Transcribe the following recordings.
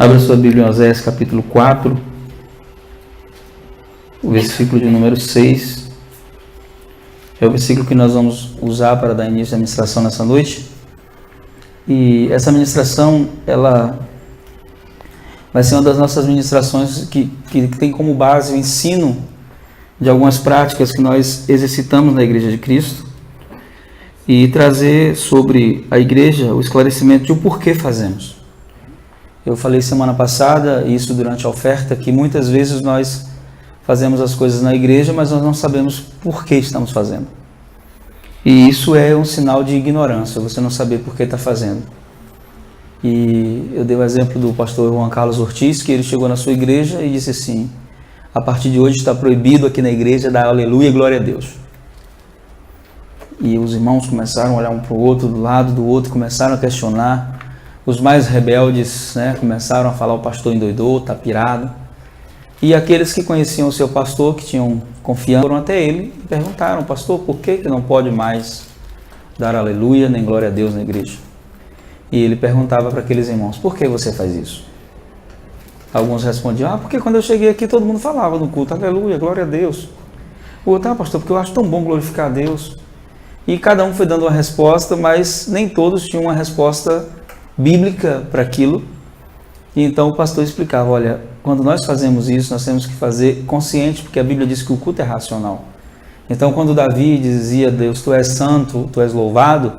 Abra sua Bíblia em Oséias capítulo 4, o versículo de número 6. É o versículo que nós vamos usar para dar início à ministração nessa noite. E essa ministração, ela vai ser uma das nossas ministrações que tem como base o ensino de algumas práticas que nós exercitamos na Igreja de Cristo e trazer sobre a Igreja o esclarecimento de o porquê fazemos. Eu falei semana passada, isso durante a oferta, que muitas vezes nós fazemos as coisas na Igreja, mas nós não sabemos por que estamos fazendo. E isso é um sinal de ignorância, você não saber por que está fazendo. E eu dei o exemplo do pastor Juan Carlos Ortiz, que ele chegou na sua igreja e disse assim: a partir de hoje está proibido aqui na igreja dar aleluia e glória a Deus. E os irmãos começaram a olhar um para o outro, do lado do outro, começaram a questionar. Os mais rebeldes, começaram a falar: o pastor endoidou, está pirado. E aqueles que conheciam o seu pastor, que tinham confiança, foram até ele e perguntaram: pastor, por que não pode mais dar aleluia nem glória a Deus na igreja? E ele perguntava para aqueles irmãos: por que você faz isso? Alguns respondiam: porque quando eu cheguei aqui todo mundo falava no culto, aleluia, glória a Deus. O outro: pastor, porque eu acho tão bom glorificar a Deus. E cada um foi dando uma resposta, mas nem todos tinham uma resposta bíblica para aquilo. E então o pastor explicava: olha, quando nós fazemos isso, nós temos que fazer consciente, porque a Bíblia diz que o culto é racional. Então quando Davi dizia: Deus, tu és santo, tu és louvado,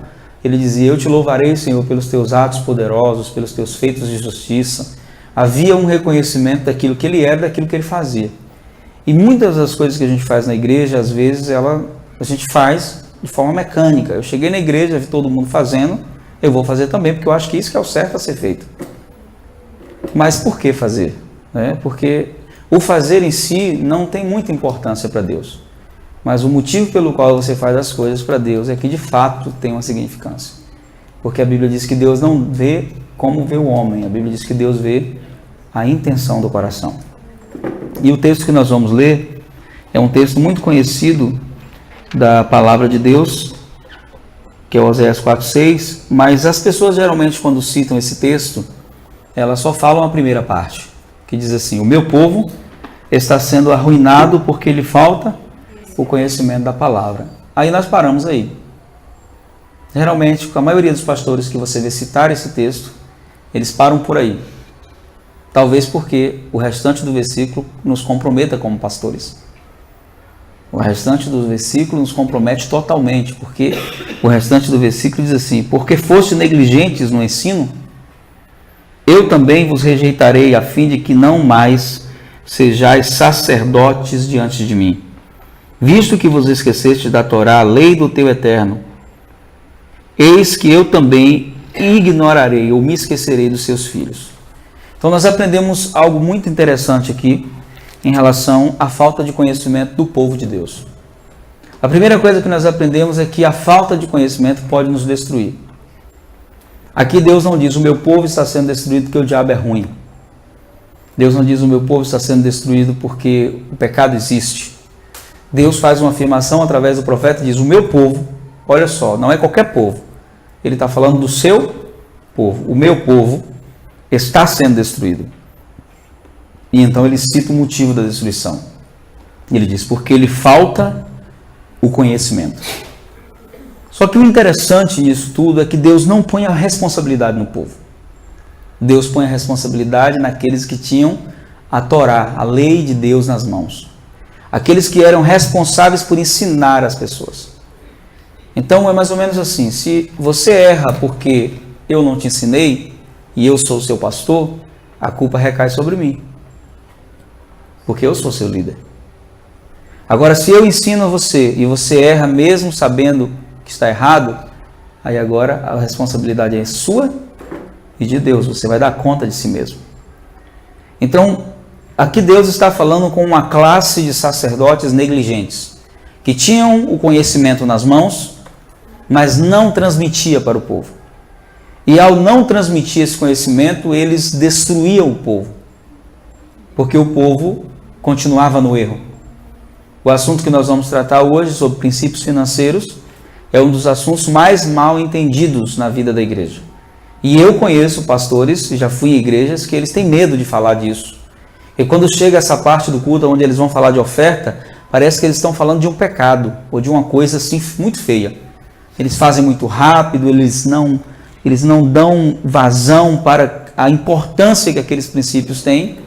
ele dizia: eu te louvarei, Senhor, pelos teus atos poderosos, pelos teus feitos de justiça. Havia um reconhecimento daquilo que ele era, daquilo que ele fazia. E muitas das coisas que a gente faz na igreja, às vezes, a gente faz de forma mecânica. Eu cheguei na igreja, vi todo mundo fazendo, eu vou fazer também, porque eu acho que isso que é o certo a ser feito. Mas por que fazer? Porque o fazer em si não tem muita importância para Deus. Mas o motivo pelo qual você faz as coisas para Deus é que de fato tem uma significância. Porque a Bíblia diz que Deus não vê como vê o homem. A Bíblia diz que Deus vê a intenção do coração. E o texto que nós vamos ler é um texto muito conhecido da palavra de Deus, que é Oséias 4:6, mas as pessoas geralmente quando citam esse texto, elas só falam a primeira parte, que diz assim: o meu povo está sendo arruinado porque lhe falta o conhecimento da palavra. Aí nós paramos aí. Geralmente, com a maioria dos pastores que você vê citar esse texto, eles param por aí. Talvez porque o restante do versículo nos comprometa como pastores. O restante do versículo nos compromete totalmente, porque o restante do versículo diz assim: porque foste negligentes no ensino, eu também vos rejeitarei, a fim de que não mais sejais sacerdotes diante de mim. Visto que vos esqueceste da Torá, a lei do teu eterno, eis que eu também ignorarei ou me esquecerei dos seus filhos. Então nós aprendemos algo muito interessante aqui em relação à falta de conhecimento do povo de Deus. A primeira coisa que nós aprendemos é que a falta de conhecimento pode nos destruir. Aqui Deus não diz: o meu povo está sendo destruído porque o diabo é ruim. Deus não diz: o meu povo está sendo destruído porque o pecado existe. Deus faz uma afirmação através do profeta e diz: o meu povo, olha só, não é qualquer povo. Ele está falando do seu povo. O meu povo está sendo destruído. E então ele cita o motivo da destruição. Ele diz: porque lhe falta o conhecimento. Só que o interessante nisso tudo é que Deus não põe a responsabilidade no povo. Deus põe a responsabilidade naqueles que tinham a Torá, a lei de Deus nas mãos. Aqueles que eram responsáveis por ensinar as pessoas. Então é mais ou menos assim: se você erra porque eu não te ensinei e eu sou o seu pastor, a culpa recai sobre mim, porque eu sou seu líder. Agora, se eu ensino você e você erra mesmo sabendo que está errado, aí agora a responsabilidade é sua e de Deus, você vai dar conta de si mesmo. Então, aqui Deus está falando com uma classe de sacerdotes negligentes, que tinham o conhecimento nas mãos, mas não transmitia para o povo. E ao não transmitir esse conhecimento, eles destruíam o povo, porque o povo continuava no erro. O assunto que nós vamos tratar hoje, sobre princípios financeiros, é um dos assuntos mais mal entendidos na vida da igreja. E eu conheço pastores, já fui em igrejas, que eles têm medo de falar disso. E quando chega essa parte do culto onde eles vão falar de oferta, parece que eles estão falando de um pecado ou de uma coisa assim muito feia. Eles fazem muito rápido, eles não dão vazão para a importância que aqueles princípios têm.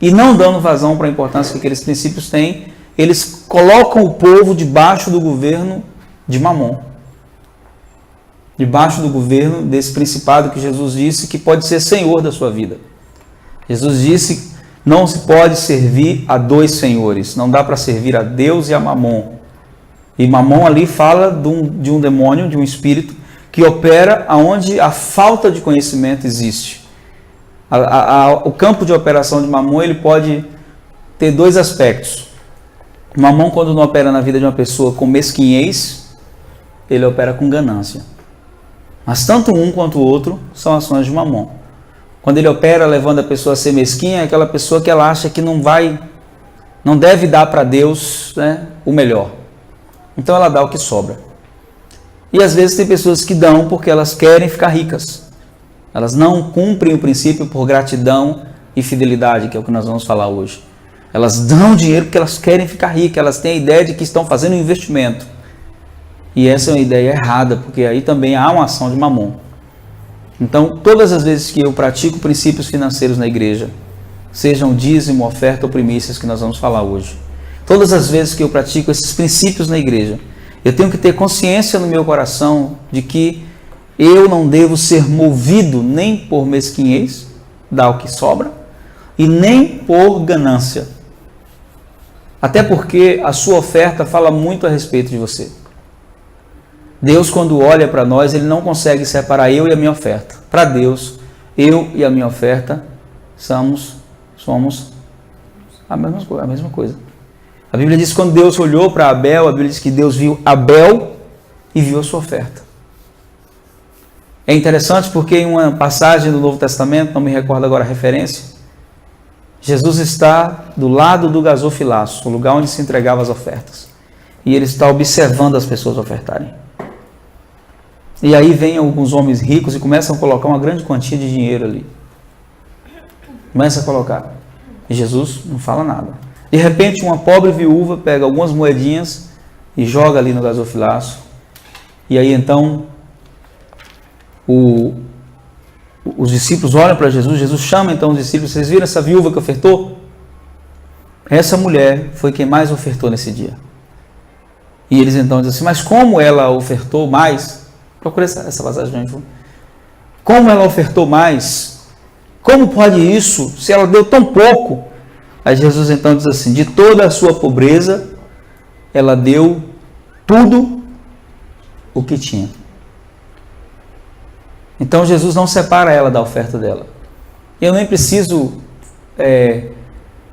E não dando vazão para a importância que aqueles princípios têm, eles colocam o povo debaixo do governo de Mamon. Debaixo do governo desse principado que Jesus disse que pode ser senhor da sua vida. Jesus disse: não se pode servir a dois senhores, não dá para servir a Deus e a Mamon. E Mamon ali fala de um demônio, de um espírito que opera onde a falta de conhecimento existe. O campo de operação de Mamon, ele pode ter dois aspectos. Mamon, quando não opera na vida de uma pessoa com mesquinhez, ele opera com ganância. Mas tanto um quanto o outro são ações de Mamon. Quando ele opera levando a pessoa a ser mesquinha, é aquela pessoa que ela acha que não deve dar para Deus, né, o melhor. Então ela dá o que sobra. E às vezes tem pessoas que dão porque elas querem ficar ricas. Elas não cumprem o princípio por gratidão e fidelidade, que é o que nós vamos falar hoje. Elas dão dinheiro porque elas querem ficar ricas, elas têm a ideia de que estão fazendo um investimento. E essa é uma ideia errada, porque aí também há uma ação de Mamon. Então, todas as vezes que eu pratico princípios financeiros na igreja, sejam dízimo, oferta ou primícias, que nós vamos falar hoje, todas as vezes que eu pratico esses princípios na igreja, eu tenho que ter consciência no meu coração de que eu não devo ser movido nem por mesquinhez, dar o que sobra, e nem por ganância. Até porque a sua oferta fala muito a respeito de você. Deus, quando olha para nós, Ele não consegue separar eu e a minha oferta. Para Deus, eu e a minha oferta somos a mesma coisa. A Bíblia diz que quando Deus olhou para Abel, a Bíblia diz que Deus viu Abel e viu a sua oferta. É interessante porque em uma passagem do Novo Testamento, não me recordo agora a referência, Jesus está do lado do gasofilaço, o lugar onde se entregava as ofertas. E Ele está observando as pessoas ofertarem. E aí vem alguns homens ricos e começam a colocar uma grande quantia de dinheiro ali. Começa a colocar. E Jesus não fala nada. De repente, uma pobre viúva pega algumas moedinhas e joga ali no gasofilaço. E aí então, os discípulos olham para Jesus. Jesus chama então os discípulos. Vocês viram essa viúva que ofertou? Essa mulher foi quem mais ofertou nesse dia. E eles então dizem assim: mas como ela ofertou mais? Procure essa passagem. Como ela ofertou mais? Como pode isso, se ela deu tão pouco? Aí Jesus então diz assim: de toda a sua pobreza, ela deu tudo o que tinha. Então Jesus não separa ela da oferta dela. Eu nem preciso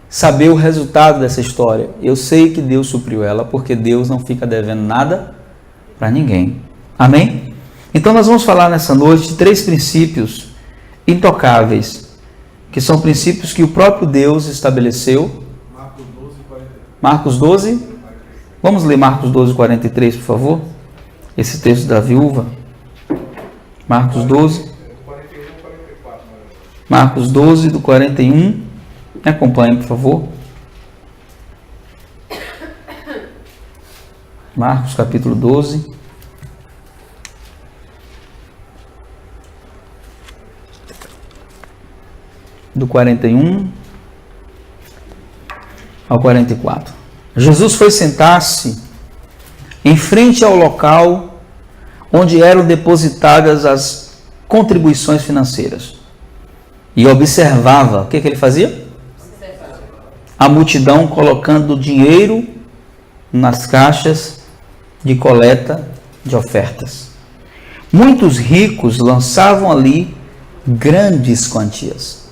saber o resultado dessa história. Eu sei que Deus supriu ela, porque Deus não fica devendo nada para ninguém. Amém? Então nós vamos falar nessa noite de 3 princípios intocáveis, que são princípios que o próprio Deus estabeleceu. Marcos 12. Vamos ler Marcos 12, 43, por favor. Esse texto da viúva. Marcos 12. Marcos 12, do 41. Me acompanhe, por favor. Marcos capítulo 12. Do 41 ao 44. Jesus foi sentar-se em frente ao local onde eram depositadas as contribuições financeiras e observava. O que ele fazia? A multidão colocando dinheiro nas caixas de coleta de ofertas. Muitos ricos lançavam ali grandes quantias.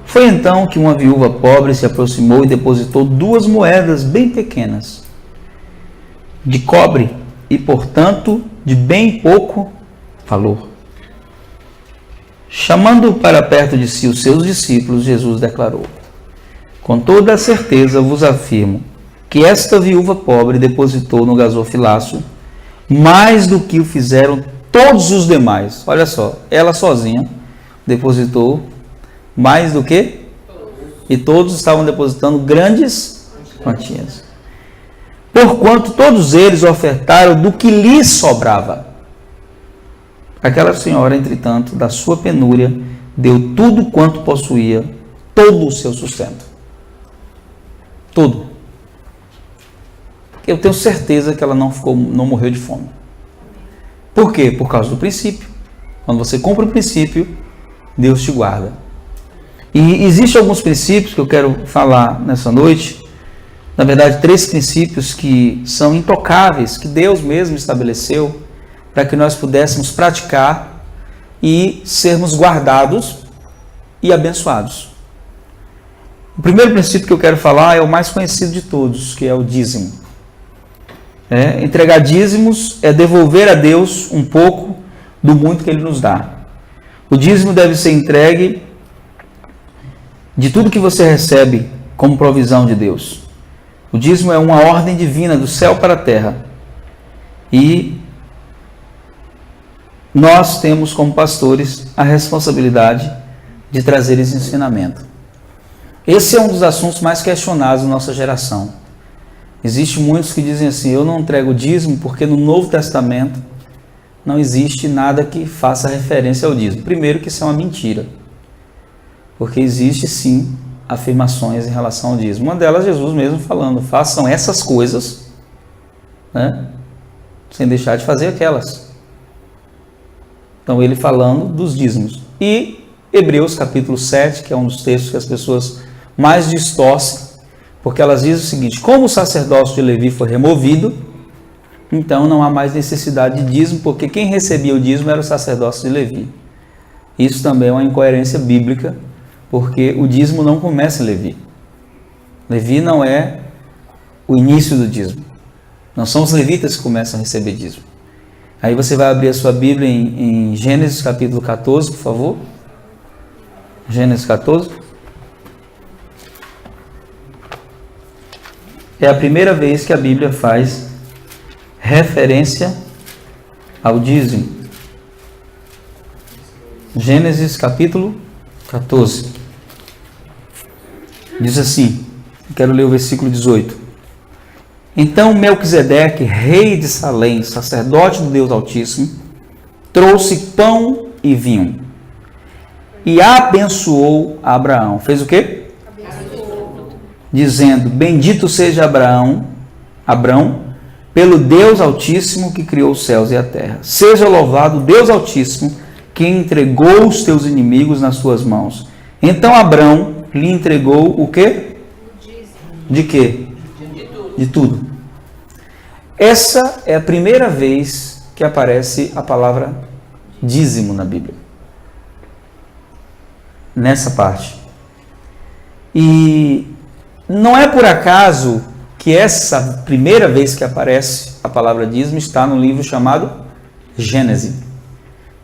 Foi então que uma viúva pobre se aproximou e depositou 2 moedas bem pequenas, de cobre e, portanto, de bem pouco valor. Chamando para perto de si os seus discípulos, Jesus declarou: com toda a certeza vos afirmo que esta viúva pobre depositou no gasofilaço mais do que o fizeram todos os demais. Olha só, ela sozinha depositou mais do que? E todos estavam depositando grandes quantias. Porquanto todos eles ofertaram do que lhes sobrava. Aquela senhora, entretanto, da sua penúria, deu tudo quanto possuía, todo o seu sustento. Tudo. Eu tenho certeza que ela não morreu de fome. Por quê? Por causa do princípio. Quando você cumpre o princípio, Deus te guarda. E existem alguns princípios que eu quero falar nessa noite. Na verdade, 3 princípios que são intocáveis, que Deus mesmo estabeleceu para que nós pudéssemos praticar e sermos guardados e abençoados. O primeiro princípio que eu quero falar é o mais conhecido de todos, que é o dízimo. Entregar dízimos é devolver a Deus um pouco do muito que Ele nos dá. O dízimo deve ser entregue de tudo que você recebe como provisão de Deus. O dízimo é uma ordem divina do céu para a terra. E nós temos como pastores a responsabilidade de trazer esse ensinamento. Esse é um dos assuntos mais questionados da nossa geração. Existem muitos que dizem assim: eu não entrego dízimo porque no Novo Testamento não existe nada que faça referência ao dízimo. Primeiro, que isso é uma mentira, porque existe sim afirmações em relação ao dízimo. Uma delas, Jesus mesmo falando: façam essas coisas, sem deixar de fazer aquelas. Então ele falando dos dízimos. E Hebreus capítulo 7, que é um dos textos que as pessoas mais distorcem, porque elas dizem o seguinte: como o sacerdócio de Levi foi removido, então não há mais necessidade de dízimo, porque quem recebia o dízimo era o sacerdócio de Levi. Isso também é uma incoerência bíblica, porque o dízimo não começa em Levi. Levi não é o início do dízimo. Não são os levitas que começam a receber dízimo. Aí você vai abrir a sua Bíblia em Gênesis capítulo 14, por favor. Gênesis 14. É a primeira vez que a Bíblia faz referência ao dízimo. Gênesis capítulo 14. Diz assim, quero ler o versículo 18. Então Melquisedeque, rei de Salém, sacerdote do Deus Altíssimo, trouxe pão e vinho e abençoou Abraão. Fez o quê? Dizendo: bendito seja Abrão, pelo Deus Altíssimo que criou os céus e a terra. Seja louvado o Deus Altíssimo, que entregou os teus inimigos nas tuas mãos. Então Abrão lhe entregou o quê? De quê? De tudo. Essa é a primeira vez que aparece a palavra dízimo na Bíblia. Nessa parte. E não é por acaso que essa primeira vez que aparece a palavra dízimo está no livro chamado Gênesis,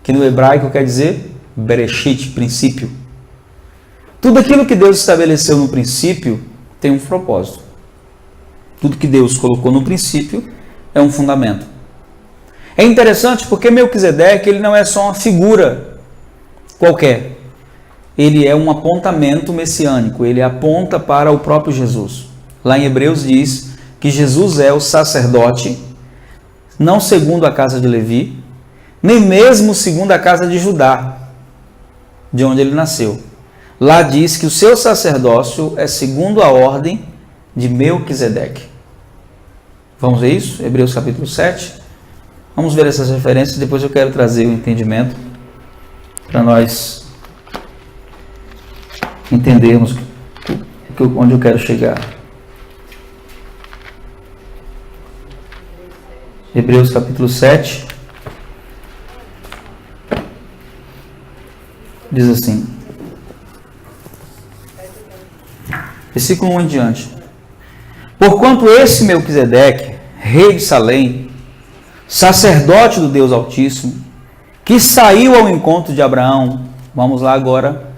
que no hebraico quer dizer Bereshit, princípio. Tudo aquilo que Deus estabeleceu no princípio tem um propósito. Tudo que Deus colocou no princípio é um fundamento. É interessante porque Melquisedeque, ele não é só uma figura qualquer. Ele é um apontamento messiânico, ele aponta para o próprio Jesus. Lá em Hebreus diz que Jesus é o sacerdote, não segundo a casa de Levi, nem mesmo segundo a casa de Judá, de onde ele nasceu. Lá diz que o seu sacerdócio é segundo a ordem de Melquisedeque. Vamos ver isso? Hebreus capítulo 7. Vamos ver essas referências, depois eu quero trazer o entendimento para nós entendermos onde eu quero chegar. Hebreus capítulo 7 diz assim, versículo 1 em diante: porquanto esse Melquisedeque, rei de Salém, sacerdote do Deus Altíssimo, que saiu ao encontro de Abraão, vamos lá agora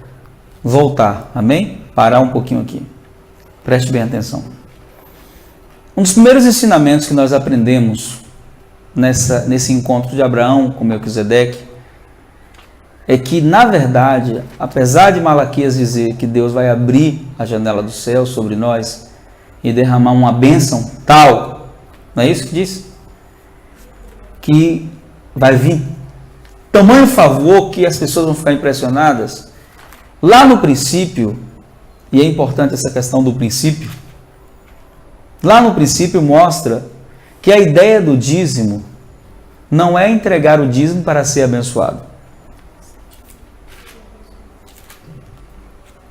voltar, amém? Parar um pouquinho aqui, preste bem atenção. Um dos primeiros ensinamentos que nós aprendemos nesse encontro de Abraão com Melquisedeque é que, na verdade, apesar de Malaquias dizer que Deus vai abrir a janela do céu sobre nós e derramar uma bênção tal, não é isso que diz? Que vai vir tamanho favor que as pessoas vão ficar impressionadas. Lá no princípio, e é importante essa questão do princípio, lá no princípio mostra que a ideia do dízimo não é entregar o dízimo para ser abençoado.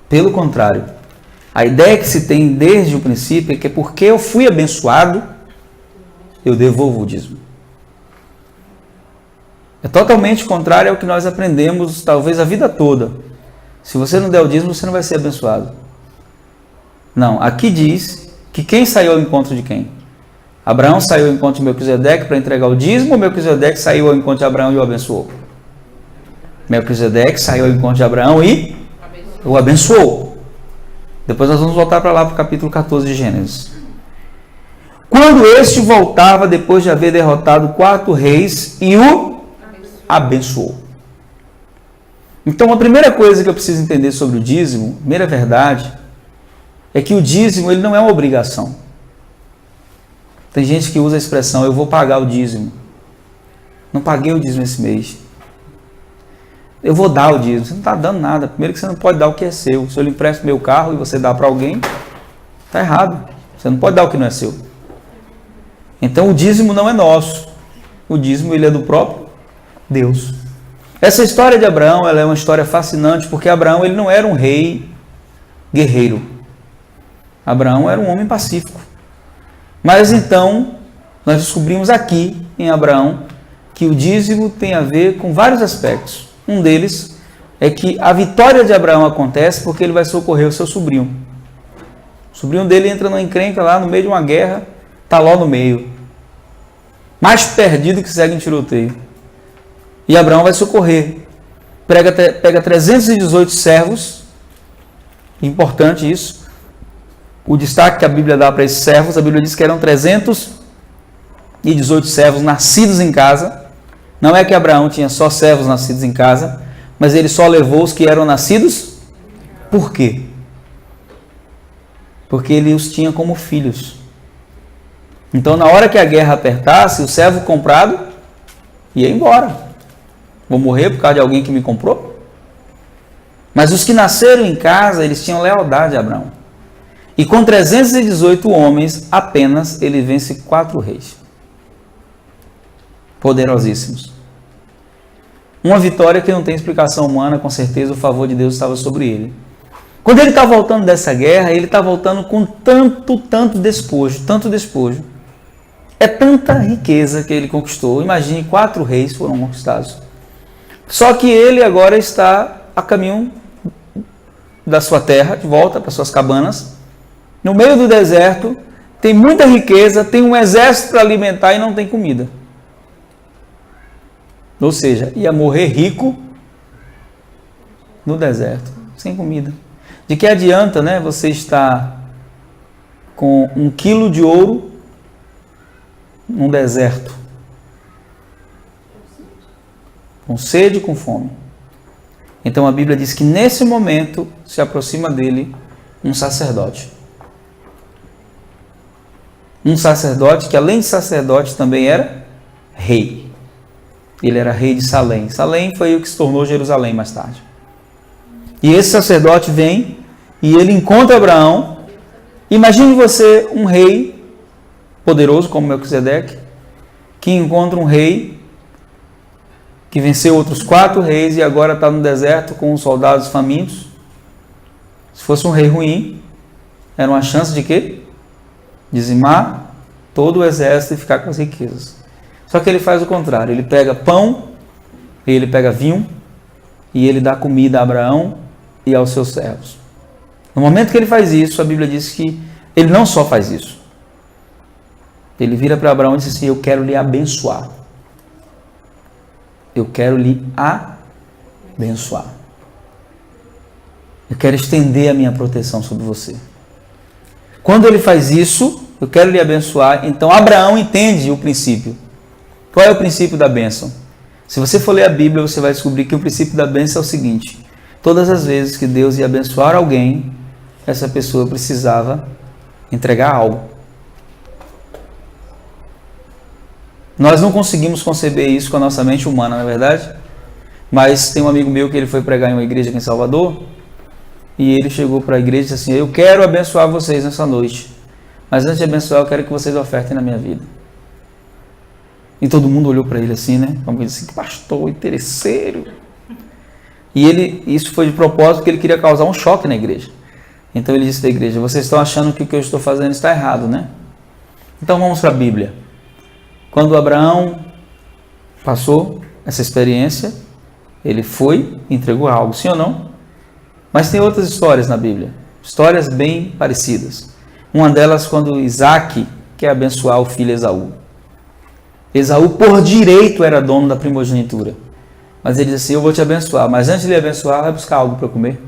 Pelo contrário, a ideia que se tem desde o princípio é que porque eu fui abençoado, eu devolvo o dízimo. É totalmente contrário ao que nós aprendemos talvez a vida toda. Se você não der o dízimo, você não vai ser abençoado. Não, aqui diz que quem saiu ao encontro de quem? Abraão saiu ao encontro de Melquisedeque para entregar o dízimo, ou Melquisedeque saiu ao encontro de Abraão e o abençoou? Melquisedeque saiu ao encontro de Abraão e o abençoou. Depois nós vamos voltar para lá para o capítulo 14 de Gênesis. Quando este voltava depois de haver derrotado 4 reis e o abençoou. Então a primeira coisa que eu preciso entender sobre o dízimo, primeira verdade, é que o dízimo ele não é uma obrigação. Tem gente que usa a expressão, eu vou pagar o dízimo. Não paguei o dízimo esse mês. Eu vou dar o dízimo. Você não está dando nada. Primeiro que você não pode dar o que é seu. Se eu lhe empresto meu carro e você dá para alguém, está errado. Você não pode dar o que não é seu. Então o dízimo não é nosso. O dízimo ele é do próprio Deus. Essa história de Abraão ela é uma história fascinante porque Abraão ele não era um rei guerreiro. Abraão era um homem pacífico. Mas então nós descobrimos aqui em Abraão que o dízimo tem a ver com vários aspectos. Um deles é que a vitória de Abraão acontece porque ele vai socorrer o seu sobrinho. O sobrinho dele entra numa encrenca lá no meio de uma guerra, está lá no meio. Mais perdido que segue em tiroteio. E Abraão vai socorrer. Pega 318 servos. Importante isso. O destaque que a Bíblia dá para esses servos, a Bíblia diz que eram 318 servos nascidos em casa. Não é que Abraão tinha só servos nascidos em casa, mas ele só levou os que eram nascidos. Por quê? Porque ele os tinha como filhos. Então, na hora que a guerra apertasse, o servo comprado ia embora. Vou morrer por causa de alguém que me comprou? Mas os que nasceram em casa, eles tinham lealdade a Abraão. E com 318 homens, apenas ele vence 4 reis. Poderosíssimos. Uma vitória que não tem explicação humana, com certeza o favor de Deus estava sobre ele. Quando ele está voltando dessa guerra, ele está voltando com tanto despojo, tanto despojo. É tanta riqueza que ele conquistou. Imagine, 4 reis foram conquistados. Só que ele agora está a caminho da sua terra, de volta para suas cabanas. No meio do deserto, tem muita riqueza, tem um exército para alimentar e não tem comida. Ou seja, ia morrer rico no deserto, sem comida. De que adianta, né, você estar com 1 quilo de ouro num deserto? Com sede e com fome. Então a Bíblia diz que nesse momento se aproxima dele um sacerdote. Um sacerdote que além de sacerdote também era rei. Ele era rei de Salém. Salém foi o que se tornou Jerusalém mais tarde. E esse sacerdote vem e ele encontra Abraão. Imagine você um rei poderoso como Melquisedeque, que encontra um rei que venceu outros 4 reis e agora está no deserto com os soldados famintos. Se fosse um rei ruim, era uma chance de quê? Dizimar todo o exército e ficar com as riquezas. Só que ele faz o contrário, ele pega pão, ele pega vinho e ele dá comida a Abraão e aos seus servos. No momento que ele faz isso, a Bíblia diz que ele não só faz isso. Ele vira para Abraão e diz assim, eu quero lhe abençoar. Eu quero lhe abençoar. Eu quero estender a minha proteção sobre você. Quando ele faz isso, eu quero lhe abençoar, então Abraão entende o princípio. Qual é o princípio da bênção? Se você for ler a Bíblia, você vai descobrir que o princípio da bênção é o seguinte: todas as vezes que Deus ia abençoar alguém, essa pessoa precisava entregar algo. Nós não conseguimos conceber isso com a nossa mente humana, não é verdade? Mas tem um amigo meu que ele foi pregar em uma igreja aqui em Salvador, e ele chegou para a igreja e disse assim: eu quero abençoar vocês nessa noite, mas antes de abençoar eu quero que vocês ofertem na minha vida. E todo mundo olhou para ele assim, né? Como ele disse: que pastor interesseiro. E isso foi de propósito, porque ele queria causar um choque na igreja. Então ele disse à igreja: vocês estão achando que o que eu estou fazendo está errado, né? Então vamos para a Bíblia. Quando Abraão passou essa experiência, ele foi e entregou algo, sim ou não? Mas tem outras histórias na Bíblia, histórias bem parecidas. Uma delas quando Isaac quer abençoar o filho Esaú. Esaú, por direito, era dono da primogenitura. Mas ele disse assim: eu vou te abençoar, mas antes de lhe abençoar, vai buscar algo para eu comer.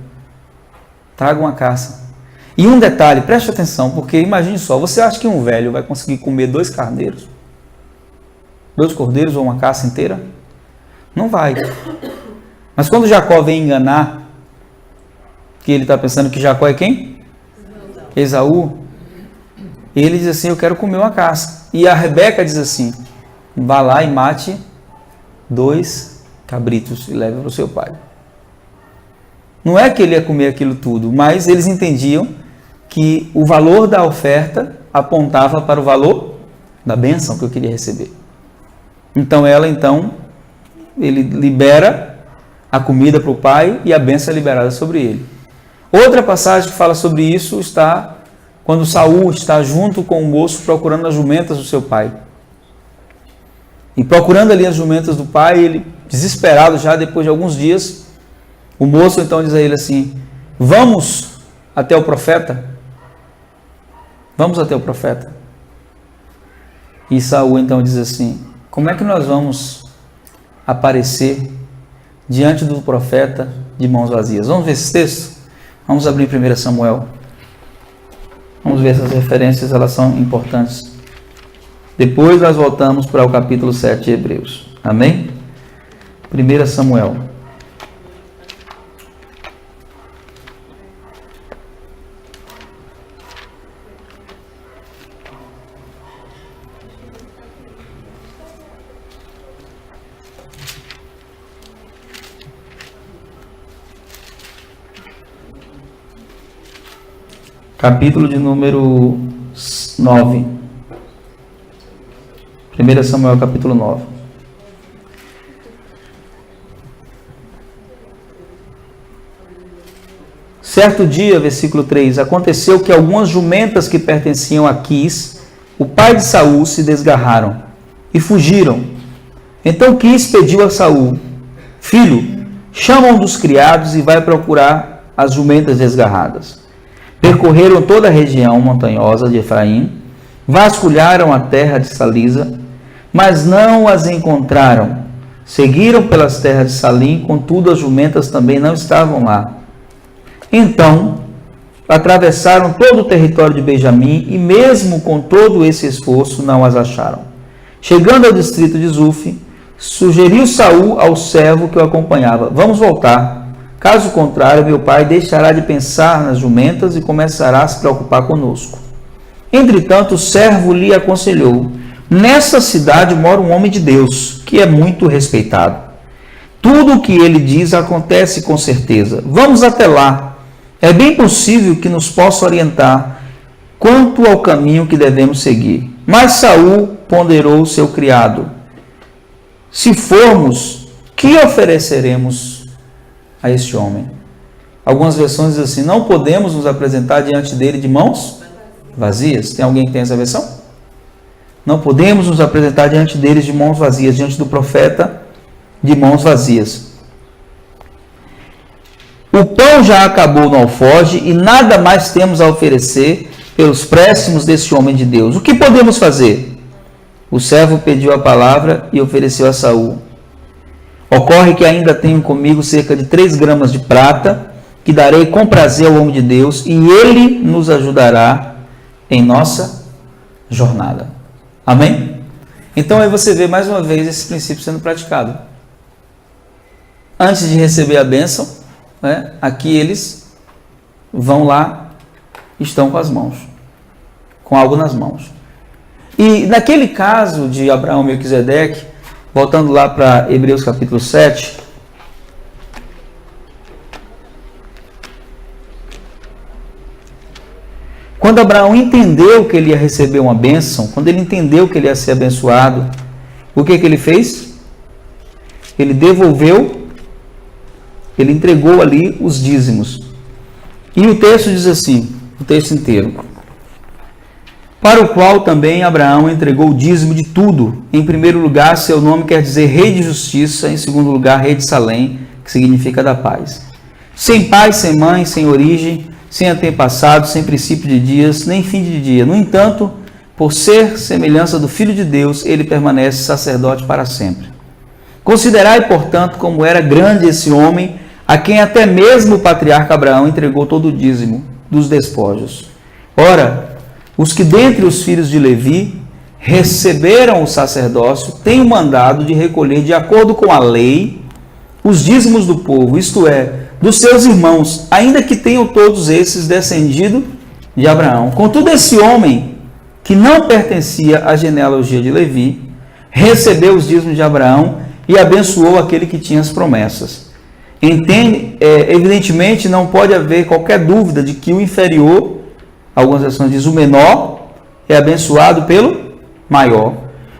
Traga uma caça. E um detalhe, preste atenção, porque imagine só, você acha que um velho vai conseguir comer 2 carneiros? 2 cordeiros ou uma caça inteira? Não vai. Mas quando Jacó vem enganar, que ele está pensando que Jacó é quem? Esaú. Ele diz assim: eu quero comer uma caça. E a Rebeca diz assim: vá lá e mate 2 cabritos e leve para o seu pai. Não é que ele ia comer aquilo tudo, mas eles entendiam que o valor da oferta apontava para o valor da bênção que eu queria receber. Então ele libera a comida para o pai e a bênção é liberada sobre ele. Outra passagem que fala sobre isso está quando Saul está junto com o moço procurando as jumentas do seu pai. E procurando ali as jumentas do pai, ele, desesperado já depois de alguns dias, o moço então diz a ele assim: vamos até o profeta? Vamos até o profeta. E Saul então diz assim: como é que nós vamos aparecer diante do profeta de mãos vazias? Vamos ver esse texto? Vamos abrir 1 Samuel. Vamos ver essas referências, elas são importantes. Depois nós voltamos para o capítulo 7 de Hebreus. Amém? 1 Samuel. Capítulo de número 9. 1 Samuel, capítulo 9. Certo dia, versículo 3, aconteceu que algumas jumentas que pertenciam a Quis, o pai de Saul, se desgarraram e fugiram. Então Quis pediu a Saul: filho, chama um dos criados e vai procurar as jumentas desgarradas. Percorreram toda a região montanhosa de Efraim, vasculharam a terra de Salisa, mas não as encontraram. Seguiram pelas terras de Salim, contudo as jumentas também não estavam lá. Então, atravessaram todo o território de Benjamim e mesmo com todo esse esforço não as acharam. Chegando ao distrito de Zuf, sugeriu Saul ao servo que o acompanhava: vamos voltar. Caso contrário, meu pai deixará de pensar nas jumentas e começará a se preocupar conosco. Entretanto, o servo lhe aconselhou: nessa cidade mora um homem de Deus, que é muito respeitado. Tudo o que ele diz acontece com certeza. Vamos até lá. É bem possível que nos possa orientar quanto ao caminho que devemos seguir. Mas Saul ponderou seu criado: se formos, que ofereceremos a este homem? Algumas versões dizem assim: não podemos nos apresentar diante dele de mãos vazias. Tem alguém que tem essa versão? Não podemos nos apresentar diante deles de mãos vazias, diante do profeta de mãos vazias. O pão já acabou no alforje e nada mais temos a oferecer pelos préstimos desse homem de Deus. O que podemos fazer? O servo pediu a palavra e ofereceu a Saul: ocorre que ainda tenho comigo cerca de 3 gramas de prata, que darei com prazer ao homem de Deus, e ele nos ajudará em nossa jornada. Amém? Então aí você vê mais uma vez esse princípio sendo praticado. Antes de receber a bênção, né, aqui eles vão lá, estão com as mãos, com algo nas mãos. E naquele caso de Abraão e Melquisedeque, voltando lá para Hebreus capítulo 7, quando Abraão entendeu que ele ia receber uma bênção, quando ele entendeu que ele ia ser abençoado, o que ele fez? Ele devolveu, ele entregou ali os dízimos. E o texto diz assim, o texto inteiro: para o qual também Abraão entregou o dízimo de tudo. Em primeiro lugar, seu nome quer dizer Rei de Justiça, em segundo lugar, Rei de Salém, que significa da paz. Sem pai, sem mãe, sem origem, sem antepassado, sem princípio de dias, nem fim de dia. No entanto, por ser semelhança do Filho de Deus, ele permanece sacerdote para sempre. Considerai, portanto, como era grande esse homem, a quem até mesmo o patriarca Abraão entregou todo o dízimo dos despojos. Ora, os que dentre os filhos de Levi receberam o sacerdócio têm o mandado de recolher, de acordo com a lei, os dízimos do povo, isto é, dos seus irmãos, ainda que tenham todos esses descendido de Abraão. Contudo, esse homem, que não pertencia à genealogia de Levi, recebeu os dízimos de Abraão e abençoou aquele que tinha as promessas. Evidentemente, não pode haver qualquer dúvida de que o inferior, algumas versões dizem o menor, é abençoado pelo maior.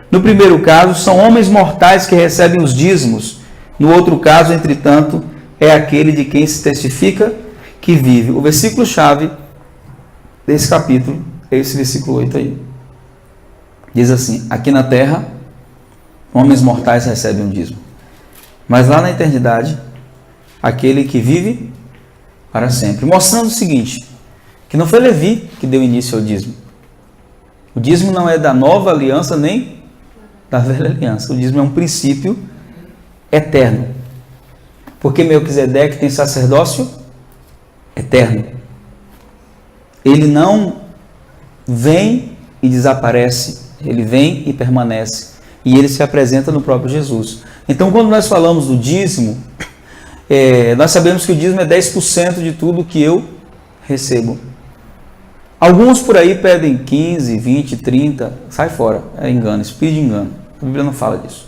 No primeiro caso, são homens mortais que recebem os dízimos. No outro caso, entretanto, é aquele de quem se testifica que vive. O versículo-chave desse capítulo é esse versículo 8 aí. Diz assim: aqui na terra, homens mortais recebem um dízimo. Mas lá na eternidade, aquele que vive para sempre. Mostrando o seguinte, que não foi Levi que deu início ao dízimo. O dízimo não é da nova aliança nem da velha aliança. O dízimo é um princípio eterno. Porque Melquisedeque tem sacerdócio eterno. Ele não vem e desaparece. Ele vem e permanece. E ele se apresenta no próprio Jesus. Então, quando nós falamos do dízimo, nós sabemos que o dízimo é 10% de tudo que eu recebo. Alguns por aí pedem 15, 20, 30, sai fora, é engano, espírito de engano. A Bíblia não fala disso.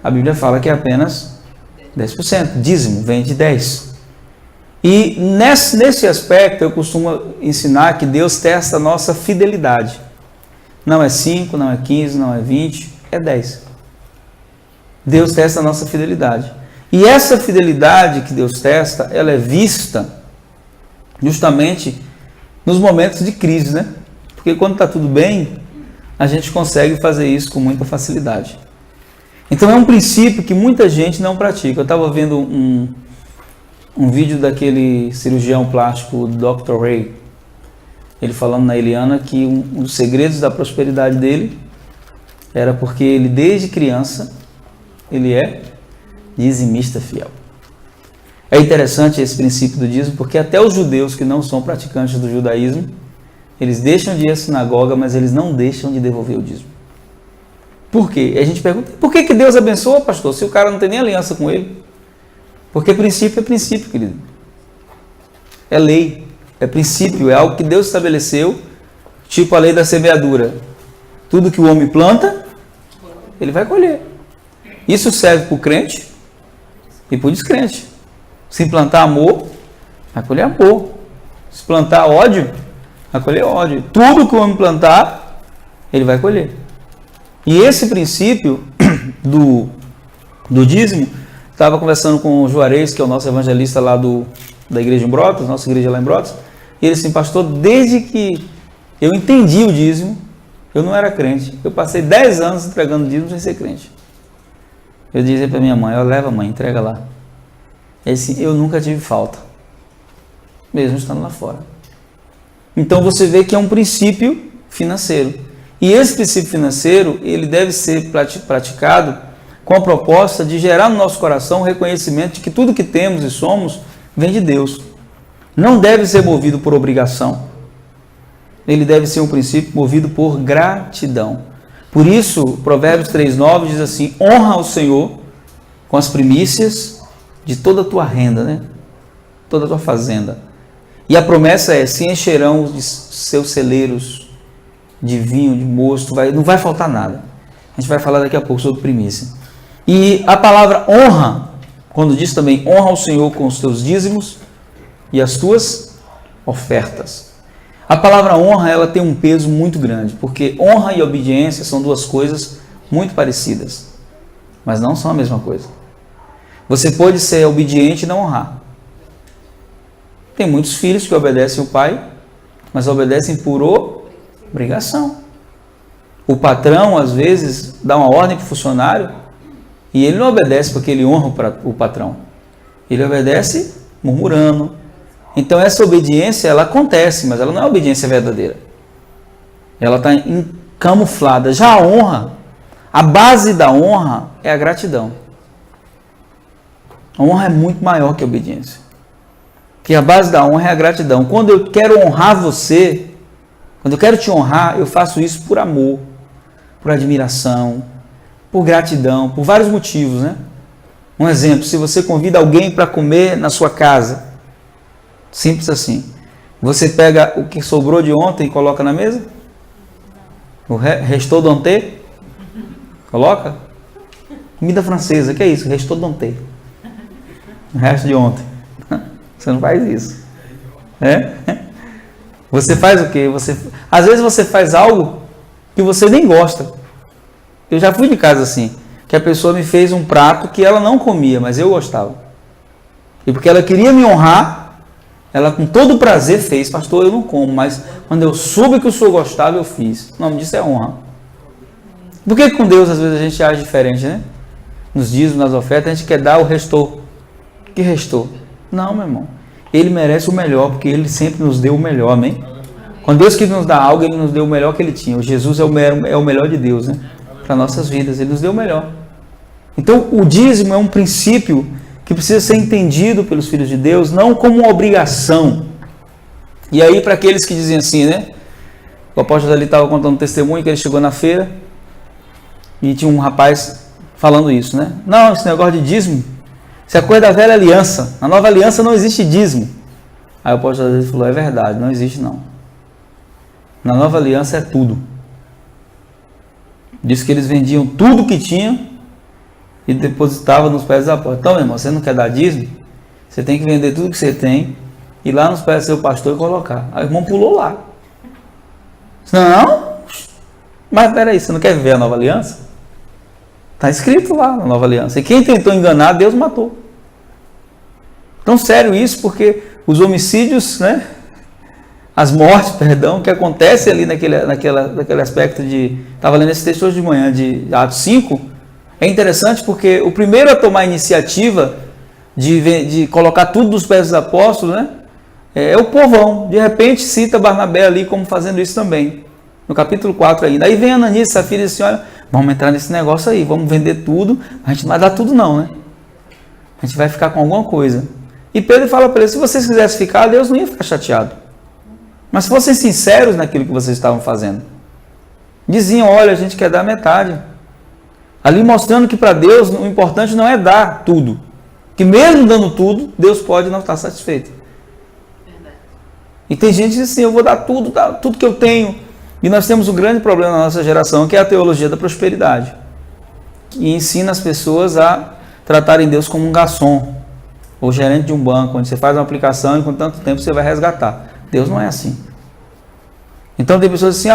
A Bíblia fala que é apenas 10%, dízimo vem de 10%. E nesse aspecto eu costumo ensinar que Deus testa a nossa fidelidade. Não é 5, não é 15, não é 20, é 10. Deus testa a nossa fidelidade. E essa fidelidade que Deus testa, ela é vista justamente nos momentos de crise, né? Porque quando está tudo bem, a gente consegue fazer isso com muita facilidade. Então é um princípio que muita gente não pratica. Eu estava vendo um vídeo daquele cirurgião plástico, Dr. Ray, ele falando na Eliana que um dos segredos da prosperidade dele era porque ele, desde criança, ele é dizimista fiel. É interessante esse princípio do dízimo, porque até os judeus que não são praticantes do judaísmo, eles deixam de ir à sinagoga, mas eles não deixam de devolver o dízimo. Por quê? E a gente pergunta, por que Deus abençoa, pastor, se o cara não tem nem aliança com ele? Porque princípio é princípio, querido. É lei, é princípio, é algo que Deus estabeleceu, tipo a lei da semeadura. Tudo que o homem planta, ele vai colher. Isso serve para o crente e para o descrente. Se plantar amor, vai colher amor. Se plantar ódio, vai colher ódio. Tudo que o homem plantar, ele vai colher. E esse princípio do dízimo, estava conversando com o Juarez, que é o nosso evangelista lá da igreja em Brotas, nossa igreja lá em Brotas, e ele disse, pastor, desde que eu entendi o dízimo, eu não era crente. Eu passei 10 anos entregando dízimo sem ser crente. Eu dizia para minha mãe, leva mãe, entrega lá. E assim, eu nunca tive falta, mesmo estando lá fora. Então você vê que é um princípio financeiro. E esse princípio financeiro, ele deve ser praticado com a proposta de gerar no nosso coração o reconhecimento de que tudo que temos e somos vem de Deus. Não deve ser movido por obrigação. Ele deve ser um princípio movido por gratidão. Por isso, Provérbios 3,9 diz assim: honra o Senhor com as primícias de toda a tua renda, né? Toda a tua fazenda. E a promessa é: se encherão os seus celeiros de vinho, de mosto, não vai faltar nada. A gente vai falar daqui a pouco sobre primícia. E a palavra honra, quando diz também honra o Senhor com os teus dízimos e as tuas ofertas. A palavra honra, ela tem um peso muito grande, porque honra e obediência são duas coisas muito parecidas, mas não são a mesma coisa. Você pode ser obediente e não honrar. Tem muitos filhos que obedecem o pai, mas obedecem por obrigação. O patrão, às vezes, dá uma ordem para o funcionário e ele não obedece porque ele honra o patrão. Ele obedece murmurando. Então, essa obediência, ela acontece, mas ela não é obediência verdadeira. Ela está camuflada. Já a honra, a base da honra é a gratidão. A honra é muito maior que a obediência. Porque a base da honra é a gratidão. Quando eu quero honrar você, quando eu quero te honrar, eu faço isso por amor, por admiração, por gratidão, por vários motivos, né? Um exemplo, se você convida alguém para comer na sua casa, simples assim, você pega o que sobrou de ontem e coloca na mesa? O restou d'ontem? Coloca? Comida francesa, que é isso? Restou d'ontem. O resto de ontem. Você não faz isso. É? Você faz o quê? Às vezes você faz algo que você nem gosta. Eu já fui de casa assim, que a pessoa me fez um prato que ela não comia, mas eu gostava. E porque ela queria me honrar, ela com todo prazer fez. Pastor, eu não como, mas quando eu soube que o senhor gostava, eu fiz. O nome disso é honra. Por que com Deus às vezes a gente age diferente, né? Nos dízimos, nas ofertas, a gente quer dar o restou. Que restou? Não, meu irmão. Ele merece o melhor, porque Ele sempre nos deu o melhor, amém? Quando Deus quis nos dar algo, Ele nos deu o melhor que Ele tinha. O Jesus é o melhor de Deus, né? Para nossas vidas, Ele nos deu o melhor. Então, o dízimo é um princípio que precisa ser entendido pelos filhos de Deus, não como uma obrigação. E aí, para aqueles que dizem assim, né? O apóstolo ali estava contando um testemunho que ele chegou na feira e tinha um rapaz falando isso, né? Não, esse negócio de dízimo, isso é coisa da velha aliança. Na nova aliança não existe dízimo. Aí o apóstolo ali falou: é verdade, não existe não. Na nova aliança é tudo. Diz que eles vendiam tudo que tinham e depositavam nos pés dos apóstolos. Então, meu irmão, você não quer dar dízimo? Você tem que vender tudo que você tem, ir lá nos pés do seu pastor e colocar. Aí o irmão pulou lá. Não, mas peraí, você não quer viver a nova aliança? Está escrito lá na nova aliança. E quem tentou enganar, Deus matou. Tão sério isso, porque os homicídios, né? As mortes, perdão, que acontecem ali naquele aspecto de... Estava lendo esse texto hoje de manhã, de Atos 5. É interessante porque o primeiro a tomar a iniciativa de colocar tudo dos pés dos apóstolos, né? É o povão. De repente cita Barnabé ali como fazendo isso também. No capítulo 4 ainda. Aí vem Ananias e Safira e diz assim: olha, vamos entrar nesse negócio aí, vamos vender tudo. A gente não vai dar tudo não, né? A gente vai ficar com alguma coisa. E Pedro fala para eles: se vocês quisessem ficar, Deus não ia ficar chateado. Mas se fossem sinceros naquilo que vocês estavam fazendo, diziam: olha, a gente quer dar metade. Ali mostrando que para Deus o importante não é dar tudo. Que mesmo dando tudo, Deus pode não estar satisfeito. Verdade. E tem gente que diz assim: eu vou dar tudo que eu tenho. E nós temos um grande problema na nossa geração, que é a teologia da prosperidade. Que ensina as pessoas a tratarem Deus como um garçom, ou gerente de um banco, onde você faz uma aplicação e com tanto tempo você vai resgatar. Deus não é assim. Então tem pessoas assim: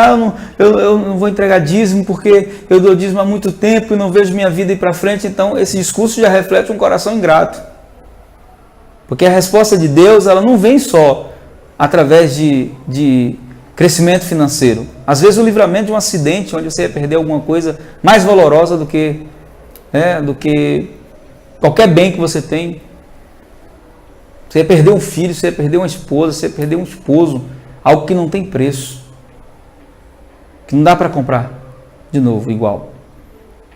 eu não vou entregar dízimo porque eu dou dízimo há muito tempo e não vejo minha vida ir para frente. Então esse discurso já reflete um coração ingrato. Porque a resposta de Deus, ela não vem só através de crescimento financeiro. Às vezes o livramento de um acidente, onde você ia perder alguma coisa mais valorosa do que qualquer bem que você tem. Você ia perder um filho, você ia perder uma esposa, você ia perder um esposo. Algo que não tem preço. Que não dá para comprar de novo, igual.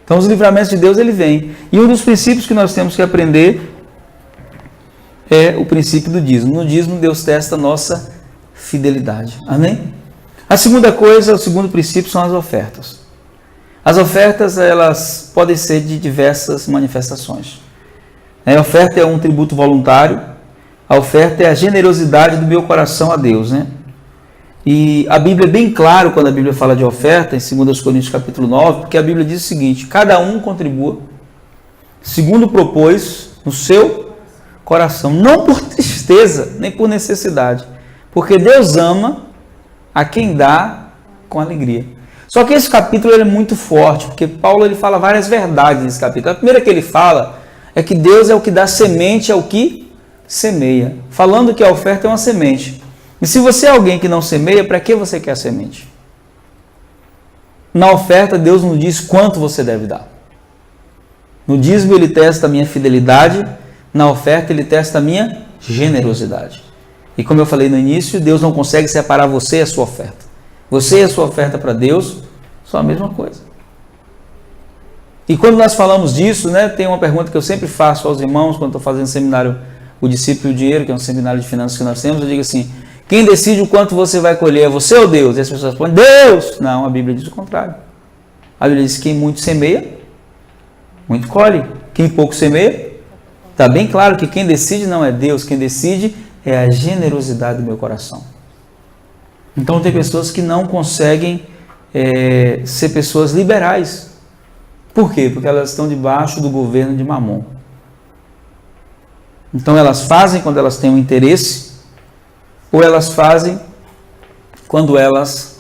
Então os livramentos de Deus, ele vem. E um dos princípios que nós temos que aprender é o princípio do dízimo. No dízimo, Deus testa a nossa fidelidade. Amém? A segunda coisa, o segundo princípio são as ofertas. As ofertas, elas podem ser de diversas manifestações. A oferta é um tributo voluntário, a oferta é a generosidade do meu coração a Deus, né? E a Bíblia é bem claro quando a Bíblia fala de oferta, em 2 Coríntios capítulo 9, porque a Bíblia diz o seguinte: cada um contribua segundo propôs no seu coração, não por tristeza, nem por necessidade, porque Deus ama a quem dá com alegria. Só que esse capítulo ele é muito forte, porque Paulo ele fala várias verdades nesse capítulo. A primeira que ele fala é que Deus é o que dá semente ao que semeia, falando que a oferta é uma semente. E se você é alguém que não semeia, para que você quer a semente? Na oferta, Deus não diz quanto você deve dar. No dízimo, Ele testa a minha fidelidade. Na oferta, Ele testa a minha generosidade. E como eu falei no início, Deus não consegue separar você e a sua oferta. Você e a sua oferta para Deus são a mesma coisa. E quando nós falamos disso, né, tem uma pergunta que eu sempre faço aos irmãos, quando estou fazendo seminário O Discípulo e o Dinheiro, que é um seminário de finanças que nós temos, eu digo assim: quem decide o quanto você vai colher é você ou Deus? E as pessoas respondem: Deus! Não, a Bíblia diz o contrário. A Bíblia diz que quem muito semeia, muito colhe. Quem pouco semeia, está bem claro que quem decide não é Deus, quem decide é a generosidade do meu coração. Então tem pessoas que não conseguem ser pessoas liberais. Por quê? Porque elas estão debaixo do governo de Mamon. Então elas fazem quando elas têm um interesse, ou elas fazem quando elas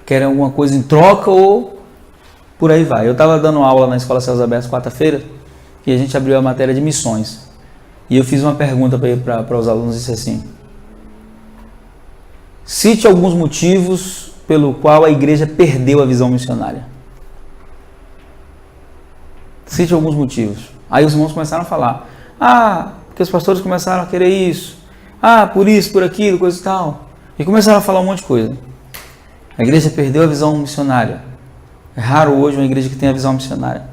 querem alguma coisa em troca, ou por aí vai. Eu estava dando aula na Escola Céus Abertos quarta-feira, e a gente abriu a matéria de missões. E eu fiz uma pergunta para os alunos, disse assim: cite alguns motivos pelo qual a igreja perdeu a visão missionária. Cite alguns motivos. Aí os irmãos começaram a falar: porque os pastores começaram a querer isso. Por isso, por aquilo, coisa e tal. E começaram a falar um monte de coisa. A igreja perdeu a visão missionária. É raro hoje uma igreja que tenha a visão missionária.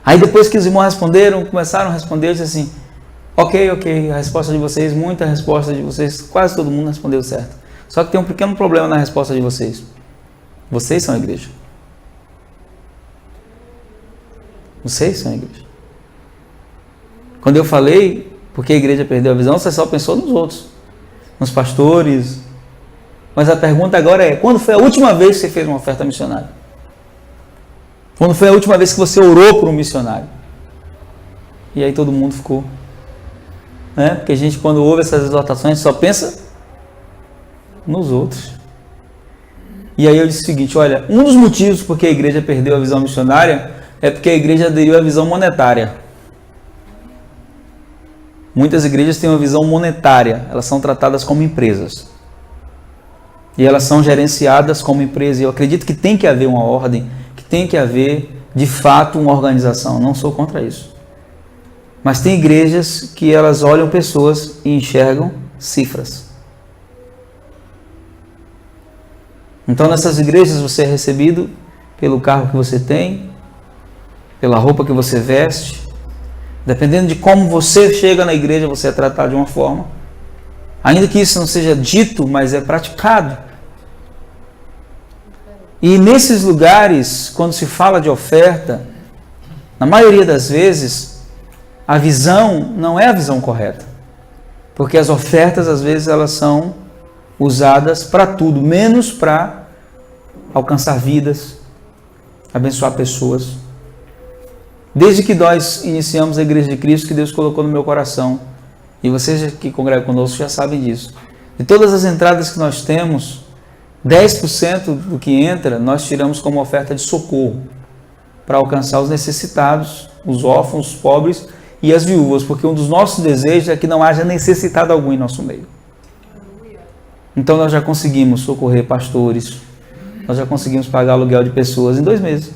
Aí depois que os irmãos responderam, começaram a responder, eu disse assim: ok, a resposta de vocês, muita resposta de vocês, quase todo mundo respondeu certo. Só que tem um pequeno problema na resposta de vocês. Vocês são a igreja. Vocês são a igreja. Quando eu falei porque a igreja perdeu a visão, você só pensou nos outros, nos pastores. Mas a pergunta agora é: quando foi a última vez que você fez uma oferta missionária? Quando foi a última vez que você orou por um missionário? E aí todo mundo ficou. Porque a gente, quando ouve essas exortações, só pensa nos outros. E aí eu disse o seguinte: olha, um dos motivos porque a igreja perdeu a visão missionária é porque a igreja aderiu à visão monetária. Muitas igrejas têm uma visão monetária, elas são tratadas como empresas. E elas são gerenciadas como empresas. E eu acredito que tem que haver uma ordem, que tem que haver, de fato, uma organização. Não sou contra isso. Mas tem igrejas que elas olham pessoas e enxergam cifras. Então nessas igrejas você é recebido pelo carro que você tem, pela roupa que você veste. Dependendo de como você chega na igreja, você é tratado de uma forma. Ainda que isso não seja dito, mas é praticado. E nesses lugares, quando se fala de oferta, na maioria das vezes, a visão não é a visão correta. Porque as ofertas, às vezes, elas são usadas para tudo, menos para alcançar vidas, abençoar pessoas. Desde que nós iniciamos a Igreja de Cristo, que Deus colocou no meu coração, e vocês que congregam conosco já sabem disso, de todas as entradas que nós temos, 10% do que entra, nós tiramos como oferta de socorro, para alcançar os necessitados, os órfãos, os pobres e as viúvas, porque um dos nossos desejos é que não haja necessitado algum em nosso meio. Então nós já conseguimos socorrer pastores, nós já conseguimos pagar aluguel de pessoas em 2 meses.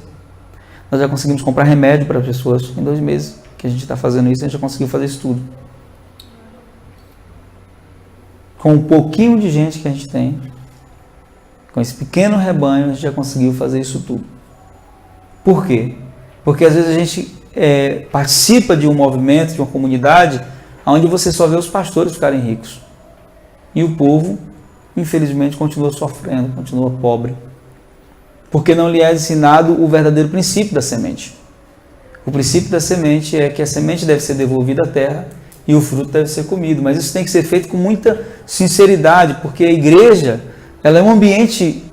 Nós já conseguimos comprar remédio para pessoas em 2 meses que a gente está fazendo isso, a gente já conseguiu fazer isso tudo. Com um pouquinho de gente que a gente tem, com esse pequeno rebanho, a gente já conseguiu fazer isso tudo. Por quê? Porque às vezes a gente participa de um movimento, de uma comunidade, onde você só vê os pastores ficarem ricos. E o povo, infelizmente, continua sofrendo, continua pobre. porque não lhe é ensinado o verdadeiro princípio da semente. O princípio da semente é que a semente deve ser devolvida à terra e o fruto deve ser comido, mas isso tem que ser feito com muita sinceridade, porque a igreja, ela é um ambiente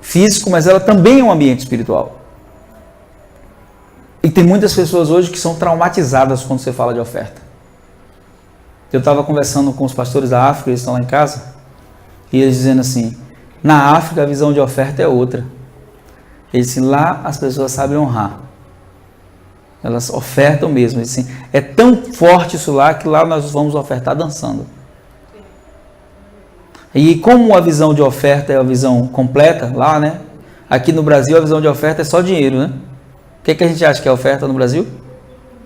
físico, mas ela também é um ambiente espiritual. E tem muitas pessoas hoje que são traumatizadas quando você fala de oferta. Eu estava conversando com os pastores da África, eles estão lá em casa, e eles dizendo assim, na África a visão de oferta é outra. Eles dizem, lá as pessoas sabem honrar. Elas ofertam mesmo. Assim, é tão forte isso lá que lá nós vamos ofertar dançando. E como a visão de oferta é a visão completa lá, né? Aqui no Brasil a visão de oferta é só dinheiro, né? O que a gente acha que é oferta no Brasil?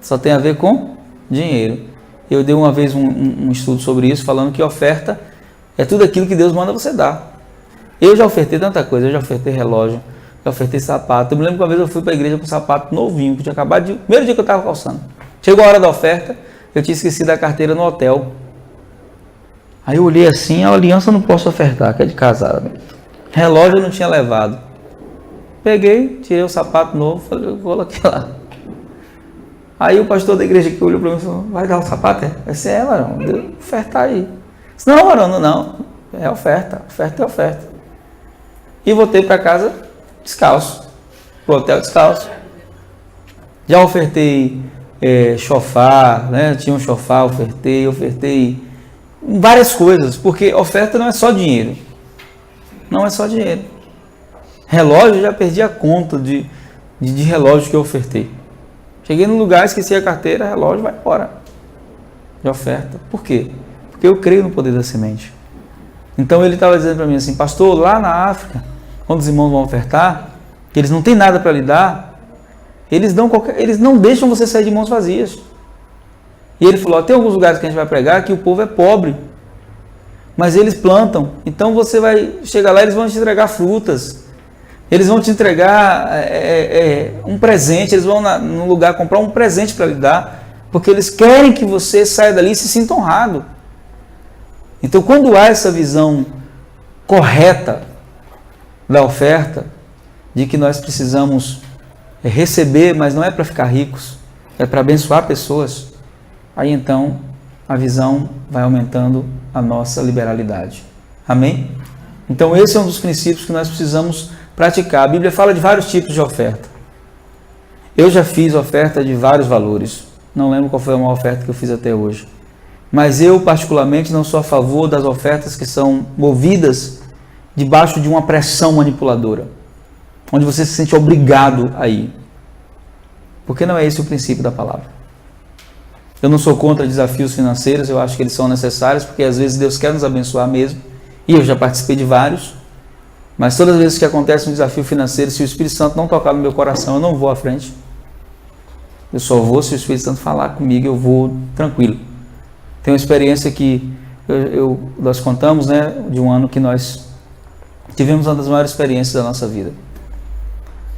Só tem a ver com dinheiro. Eu dei uma vez um estudo sobre isso, falando que oferta é tudo aquilo que Deus manda você dar. Eu já ofertei tanta coisa, eu já ofertei relógio, já ofertei sapato. Eu me lembro que uma vez eu fui para a igreja com um sapato novinho, que tinha acabado de... Primeiro dia que eu estava calçando. Chegou a hora da oferta, eu tinha esquecido a carteira no hotel. Aí eu olhei assim, a aliança eu não posso ofertar, que é de casado. Relógio eu não tinha levado. Peguei, tirei o sapato novo, falei, eu coloquei lá. Aí o pastor da igreja que olhou para mim e falou, vai dar o sapato? Vai ser ela, não, ofertar aí. Disse, não, Arão, não, é oferta é oferta. E voltei para casa descalço, pro hotel descalço. Já ofertei chofar, né? Tinha um chofar, ofertei várias coisas, porque oferta não é só dinheiro. Não é só dinheiro. Relógio, eu já perdi a conta de relógio que eu ofertei. Cheguei no lugar, esqueci a carteira, relógio, vai embora. De oferta. Por quê? Porque eu creio no poder da semente. Então ele estava dizendo para mim assim, pastor, lá na África, quando os irmãos vão ofertar, que eles não têm nada para lhe dar, eles não deixam você sair de mãos vazias. E ele falou, tem alguns lugares que a gente vai pregar que o povo é pobre, mas eles plantam. Então você vai chegar lá, eles vão te entregar frutas, eles vão te entregar um presente, eles vão no lugar comprar um presente para lhe dar, porque eles querem que você saia dali e se sinta honrado. Então quando há essa visão correta da oferta, de que nós precisamos receber, mas não é para ficar ricos, é para abençoar pessoas, aí então a visão vai aumentando a nossa liberalidade. Amém? Então esse é um dos princípios que nós precisamos praticar. A Bíblia fala de vários tipos de oferta. Eu já fiz oferta de vários valores. Não lembro qual foi a maior oferta que eu fiz até hoje. Mas eu particularmente não sou a favor das ofertas que são movidas debaixo de uma pressão manipuladora, onde você se sente obrigado a ir. Porque não é esse o princípio da palavra. Eu não sou contra desafios financeiros, eu acho que eles são necessários, porque às vezes Deus quer nos abençoar mesmo, e eu já participei de vários, mas todas as vezes que acontece um desafio financeiro, se o Espírito Santo não tocar no meu coração, eu não vou à frente. Eu só vou se o Espírito Santo falar comigo, eu vou tranquilo. Tem uma experiência que nós contamos, né, de um ano que nós tivemos uma das maiores experiências da nossa vida.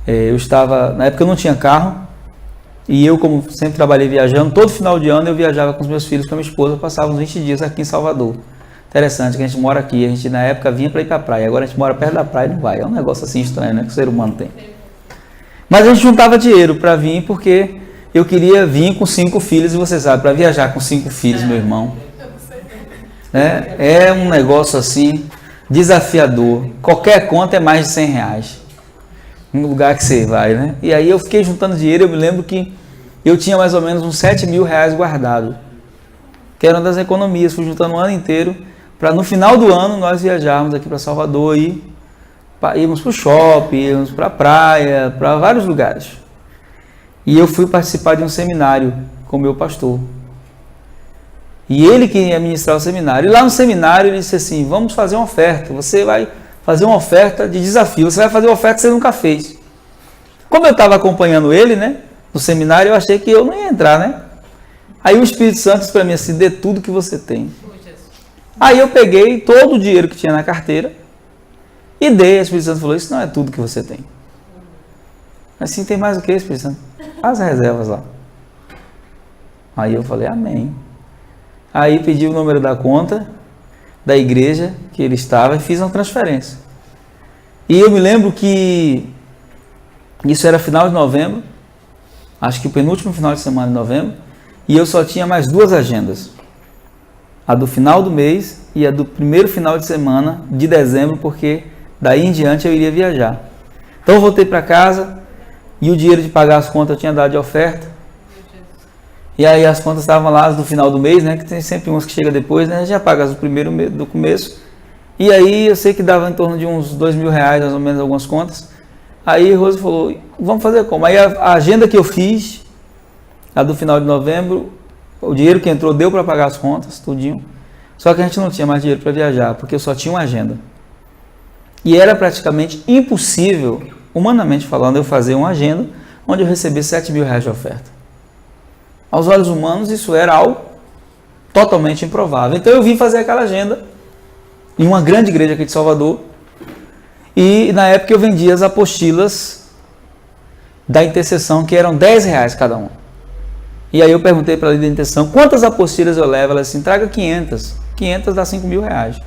Eu estava, na época eu não tinha carro, e eu, como sempre trabalhei viajando, todo final de ano eu viajava com os meus filhos, com a minha esposa, passava uns 20 dias aqui em Salvador. Interessante que a gente mora aqui, a gente na época vinha para ir para a praia, agora a gente mora perto da praia e não vai. É um negócio assim estranho, né, que o ser humano tem. Mas a gente juntava dinheiro para vir, porque eu queria vir com 5 filhos, e você sabe, para viajar com 5 filhos, meu irmão, é um negócio assim, desafiador. Qualquer conta é mais de R$100, no lugar que você vai, né? E aí eu fiquei juntando dinheiro, eu me lembro que eu tinha mais ou menos uns R$7.000 guardado, que era uma das economias, fui juntando o ano inteiro, para no final do ano nós viajarmos aqui para Salvador e irmos para o shopping, irmos para a praia, para vários lugares. E eu fui participar de um seminário com o meu pastor. E ele que ia ministrar o seminário. E lá no seminário ele disse assim, vamos fazer uma oferta, você vai fazer uma oferta de desafio, você vai fazer uma oferta que você nunca fez. Como eu estava acompanhando ele, né, no seminário, eu achei que eu não ia entrar, né? Aí o Espírito Santo disse para mim assim, dê tudo que você tem. Aí eu peguei todo o dinheiro que tinha na carteira e dei. O Espírito Santo falou, isso não é tudo que você tem. Assim, tem mais o que, Espírito Santo? As reservas lá. Aí eu falei, amém. Aí pedi o número da conta da igreja que ele estava e fiz uma transferência. E eu me lembro que Isso era final de novembro, acho que o penúltimo final de semana de novembro, e eu só tinha mais 2 agendas. A do final do mês e a do primeiro final de semana de dezembro, porque daí em diante eu iria viajar. Então eu voltei para casa e o dinheiro de pagar as contas eu tinha dado de oferta. E aí as contas estavam lá do final do mês, né? Que tem sempre umas que chegam depois, né? Já paga as do primeiro mês, do começo. E aí eu sei que dava em torno de uns R$2.000, mais ou menos, algumas contas. Aí Rose falou, vamos fazer como? Aí a agenda que eu fiz, a do final de novembro, o dinheiro que entrou deu para pagar as contas, tudinho. Só que a gente não tinha mais dinheiro para viajar, porque eu só tinha uma agenda. E era praticamente impossível, humanamente falando, eu fazer uma agenda onde eu recebesse R$7.000 de oferta. Aos olhos humanos, isso era algo totalmente improvável. Então eu vim fazer aquela agenda em uma grande igreja aqui de Salvador. E na época eu vendia as apostilas da intercessão, que eram R$10 cada uma. E aí eu perguntei para a líder da intercessão, quantas apostilas eu levo? Ela disse, traga 500. 500 dá R$5.000.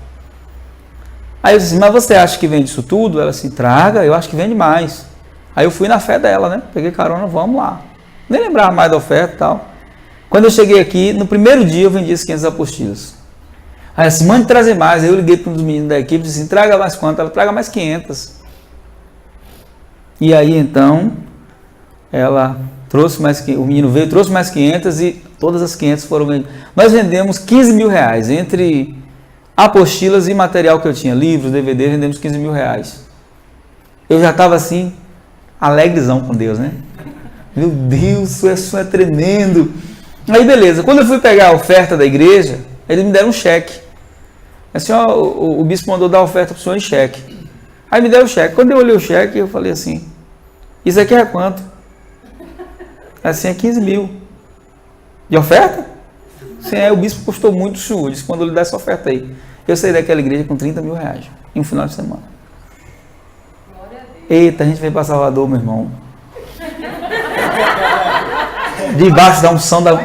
Aí eu disse, mas você acha que vende isso tudo? Ela disse, traga, eu acho que vende mais. Aí eu fui na fé dela, né? Peguei carona, vamos lá. Nem lembrava mais da oferta e tal. Quando eu cheguei aqui, no primeiro dia eu vendi as 500 apostilas. Aí ela disse, mande trazer mais. Aí eu liguei para um dos meninos da equipe e disse assim, traga mais quanto? Ela, traga mais 500. E aí então, ela trouxe mais, o menino veio, trouxe mais 500 e todas as 500 foram vendidas. Nós vendemos R$15.000, entre apostilas e material que eu tinha, livros, DVD, vendemos R$15.000. Eu já estava assim, alegrezão com Deus, né? Meu Deus, isso é tremendo. Aí beleza, quando eu fui pegar a oferta da igreja, eles me deram um cheque. Assim, ó, o bispo mandou dar a oferta para o senhor em cheque. Aí me deram o cheque. Quando eu olhei o cheque, eu falei assim, isso aqui é quanto? Assim, é 15 mil. De oferta? Sim, aí o bispo postou muito chuva, disse, quando ele dá essa oferta aí. Eu saí daquela igreja com R$30.000 em um final de semana. Eita, a gente veio para Salvador, meu irmão. Debaixo da unção da...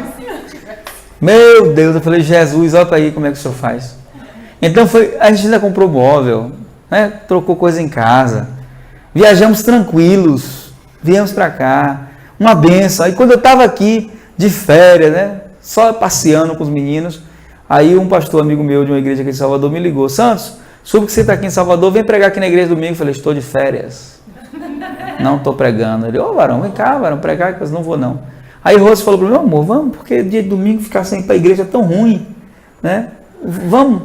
Meu Deus, eu falei, Jesus, olha para aí como é que o senhor faz. Então a gente ainda comprou móvel, né? Trocou coisa em casa. Viajamos tranquilos. Viemos para cá. Uma benção. Aí quando eu estava aqui de férias, né? Só passeando com os meninos, aí um pastor amigo meu de uma igreja aqui em Salvador me ligou, Santos, soube que você está aqui em Salvador, vem pregar aqui na igreja domingo. Eu falei, estou de férias, não estou pregando. Ele, varão, vem cá, varão, pregar, eu não vou não. Aí o Rose falou para mim, meu amor, vamos, porque dia de domingo ficar sem ir para a igreja é tão ruim, né? Vamos.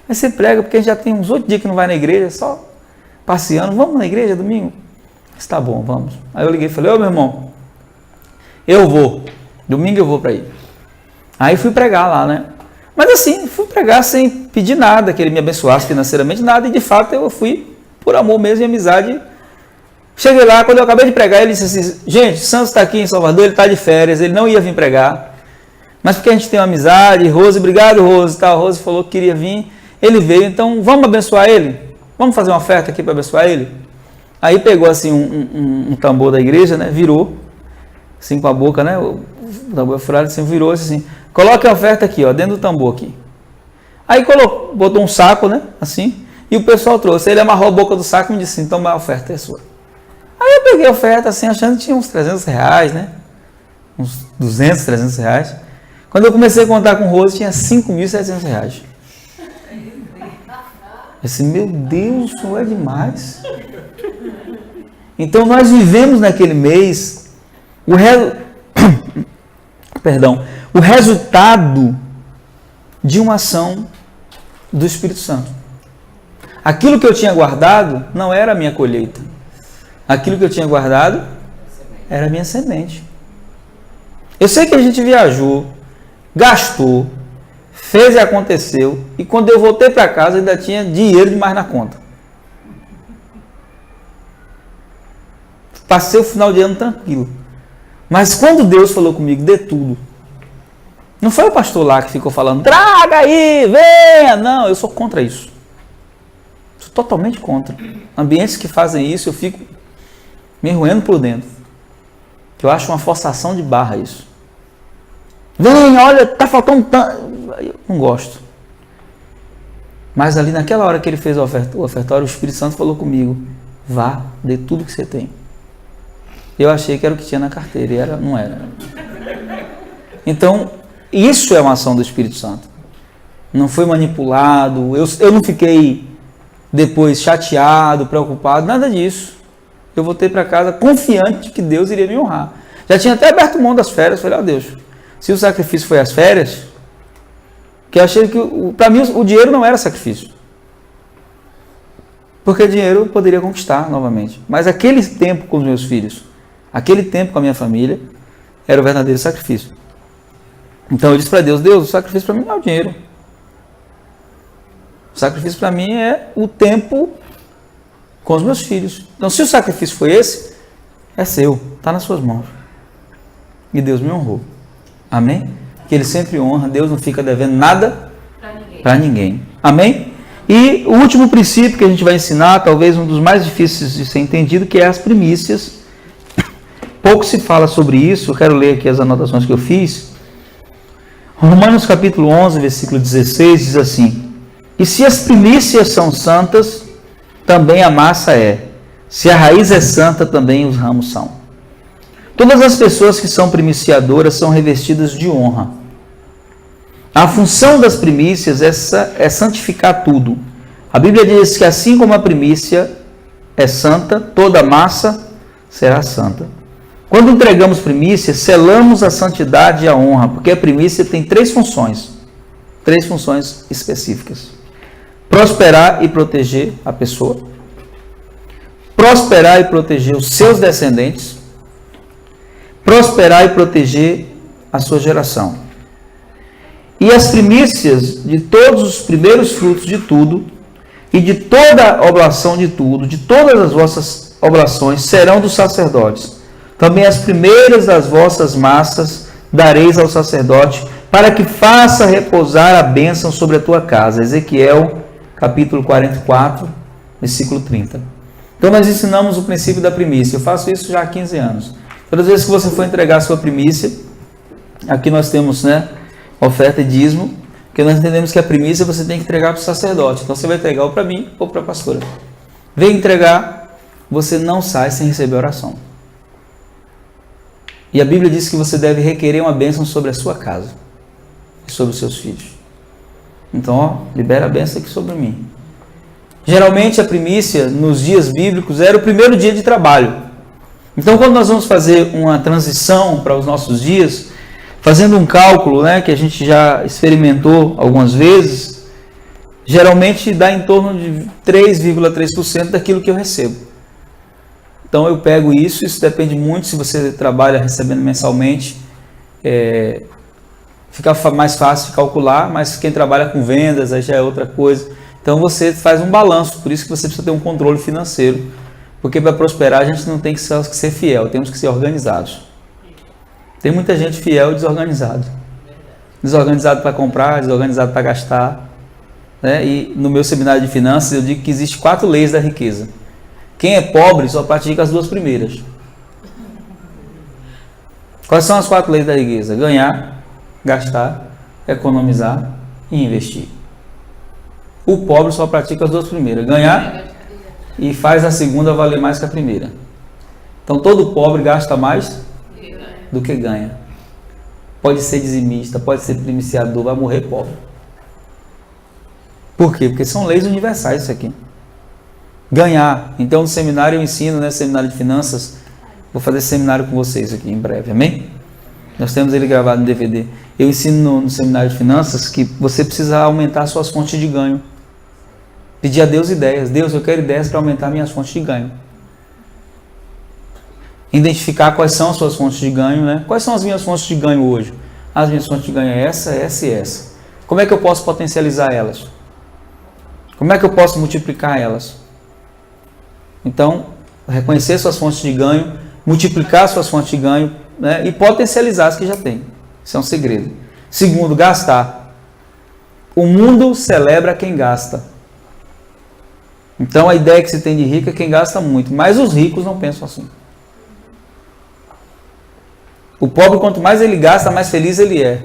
Aí você prega, porque a gente já tem uns 8 dias que não vai na igreja, só passeando, vamos na igreja domingo? Está bom, vamos. Aí eu liguei e falei, meu irmão, eu vou, domingo eu vou para aí. Aí fui pregar lá, né? Mas assim, fui pregar sem pedir nada, que ele me abençoasse financeiramente, nada, e de fato eu fui por amor mesmo e amizade. Cheguei lá, quando eu acabei de pregar, ele disse assim, gente, Santos está aqui em Salvador, ele está de férias, ele não ia vir pregar, mas porque a gente tem uma amizade, Rose, obrigado Rose, tá? Rose falou que queria vir, ele veio, então vamos abençoar ele? Vamos fazer uma oferta aqui para abençoar ele? Aí pegou assim um tambor da igreja, né? Virou, assim com a boca, né? O tambor furado assim, virou assim, coloque a oferta aqui, ó, dentro do tambor aqui. Aí botou um saco, né? Assim, e o pessoal trouxe, ele amarrou a boca do saco e me disse assim, toma a oferta, é sua. Aí eu peguei a oferta assim, achando que tinha uns R$300, né? Uns 200, R$300. Quando eu comecei a contar com o Rose, tinha R$5.700. Eu disse, meu Deus, isso é demais. Então nós vivemos naquele mês o resultado de uma ação do Espírito Santo. Aquilo que eu tinha guardado não era a minha colheita. Aquilo que eu tinha guardado era a minha semente. Eu sei que a gente viajou, gastou, fez e aconteceu, e quando eu voltei para casa ainda tinha dinheiro demais na conta. Passei o final de ano tranquilo. Mas quando Deus falou comigo, dê tudo. Não foi o pastor lá que ficou falando, traga aí, venha. Não, eu sou contra isso. Sou totalmente contra. Ambientes que fazem isso, eu fico me roendo por dentro. Que eu acho uma forçação de barra isso. Vem, olha, tá faltando tanto. Eu não gosto. Mas ali naquela hora que ele fez o ofertório, o Espírito Santo falou comigo, vá, dê tudo que você tem. Eu achei que era o que tinha na carteira e não era. Então, isso é uma ação do Espírito Santo. Não foi manipulado, eu não fiquei depois chateado, preocupado, nada disso. Eu voltei para casa confiante de que Deus iria me honrar. Já tinha até aberto mão das férias, falei, Deus, se o sacrifício foi as férias, que eu achei que, para mim, o dinheiro não era sacrifício. Porque dinheiro eu poderia conquistar novamente. Mas aquele tempo com os meus filhos, aquele tempo com a minha família, era o verdadeiro sacrifício. Então eu disse para Deus, o sacrifício para mim não é o dinheiro. O sacrifício para mim é o tempo com os meus filhos. Então se o sacrifício foi esse, é seu, está nas suas mãos. E Deus me honrou. Amém? Que Ele sempre honra, Deus não fica devendo nada para ninguém. Amém? E o último princípio que a gente vai ensinar, talvez um dos mais difíceis de ser entendido, que é as primícias. Pouco se fala sobre isso, eu quero ler aqui as anotações que eu fiz. Romanos capítulo 11, versículo 16, diz assim: e se as primícias são santas, também a massa é. Se a raiz é santa, também os ramos são. Todas as pessoas que são primiciadoras são revestidas de honra. A função das primícias é santificar tudo. A Bíblia diz que assim como a primícia é santa, toda a massa será santa. Quando entregamos primícias, selamos a santidade e a honra, porque a primícia tem três funções específicas: prosperar e proteger a pessoa, prosperar e proteger os seus descendentes, prosperar e proteger a sua geração. E as primícias de todos os primeiros frutos de tudo, e de toda a oblação de tudo, de todas as vossas oblações, serão dos sacerdotes. Também as primeiras das vossas massas dareis ao sacerdote, para que faça repousar a bênção sobre a tua casa. Ezequiel, capítulo 44, versículo 30. Então nós ensinamos o princípio da primícia. Eu faço isso já há 15 anos. Todas as vezes que você for entregar a sua primícia, aqui nós temos, oferta e dízimo, porque nós entendemos que a primícia você tem que entregar para o sacerdote. Então você vai entregar ou para mim ou para a pastora. Vem entregar, você não sai sem receber oração. E a Bíblia diz que você deve requerer uma bênção sobre a sua casa e sobre os seus filhos. Então, libera a bênção aqui sobre mim. Geralmente a primícia nos dias bíblicos era o primeiro dia de trabalho. Então quando nós vamos fazer uma transição para os nossos dias, fazendo um cálculo, que a gente já experimentou algumas vezes, geralmente dá em torno de 3,3% daquilo que eu recebo. Então eu pego isso depende muito, se você trabalha recebendo mensalmente, fica mais fácil de calcular, mas quem trabalha com vendas, aí já é outra coisa. Então você faz um balanço, por isso que você precisa ter um controle financeiro, porque para prosperar a gente não tem que ser fiel, temos que ser organizados. Tem muita gente fiel e desorganizado. Desorganizado para comprar, desorganizado para gastar. E no meu seminário de finanças eu digo que existe 4 leis da riqueza. Quem é pobre só pratica as 2 primeiras. Quais são as 4 leis da riqueza? Ganhar, gastar, economizar e investir. O pobre só pratica as 2 primeiras. Ganhar e faz a segunda valer mais que a primeira. Então todo pobre gasta mais do que ganha. Pode ser dizimista, pode ser primiciador, vai morrer pobre. Por quê? Porque são leis universais isso aqui. Ganhar. Então no seminário eu ensino, seminário de finanças, vou fazer seminário com vocês aqui em breve, amém? Nós temos ele gravado no DVD. Eu ensino no seminário de finanças que você precisa aumentar suas fontes de ganho. Pedir a Deus ideias. Deus, eu quero ideias para aumentar minhas fontes de ganho. Identificar quais são as suas fontes de ganho, Quais são as minhas fontes de ganho hoje? As minhas fontes de ganho é essa, essa e essa. Como é que eu posso potencializar elas? Como é que eu posso multiplicar elas? Então, reconhecer suas fontes de ganho, multiplicar suas fontes de ganho, e potencializar as que já tem. Isso é um segredo. Segundo, gastar. O mundo celebra quem gasta. Então a ideia que se tem de rico é quem gasta muito, mas os ricos não pensam assim. O pobre, quanto mais ele gasta, mais feliz ele é.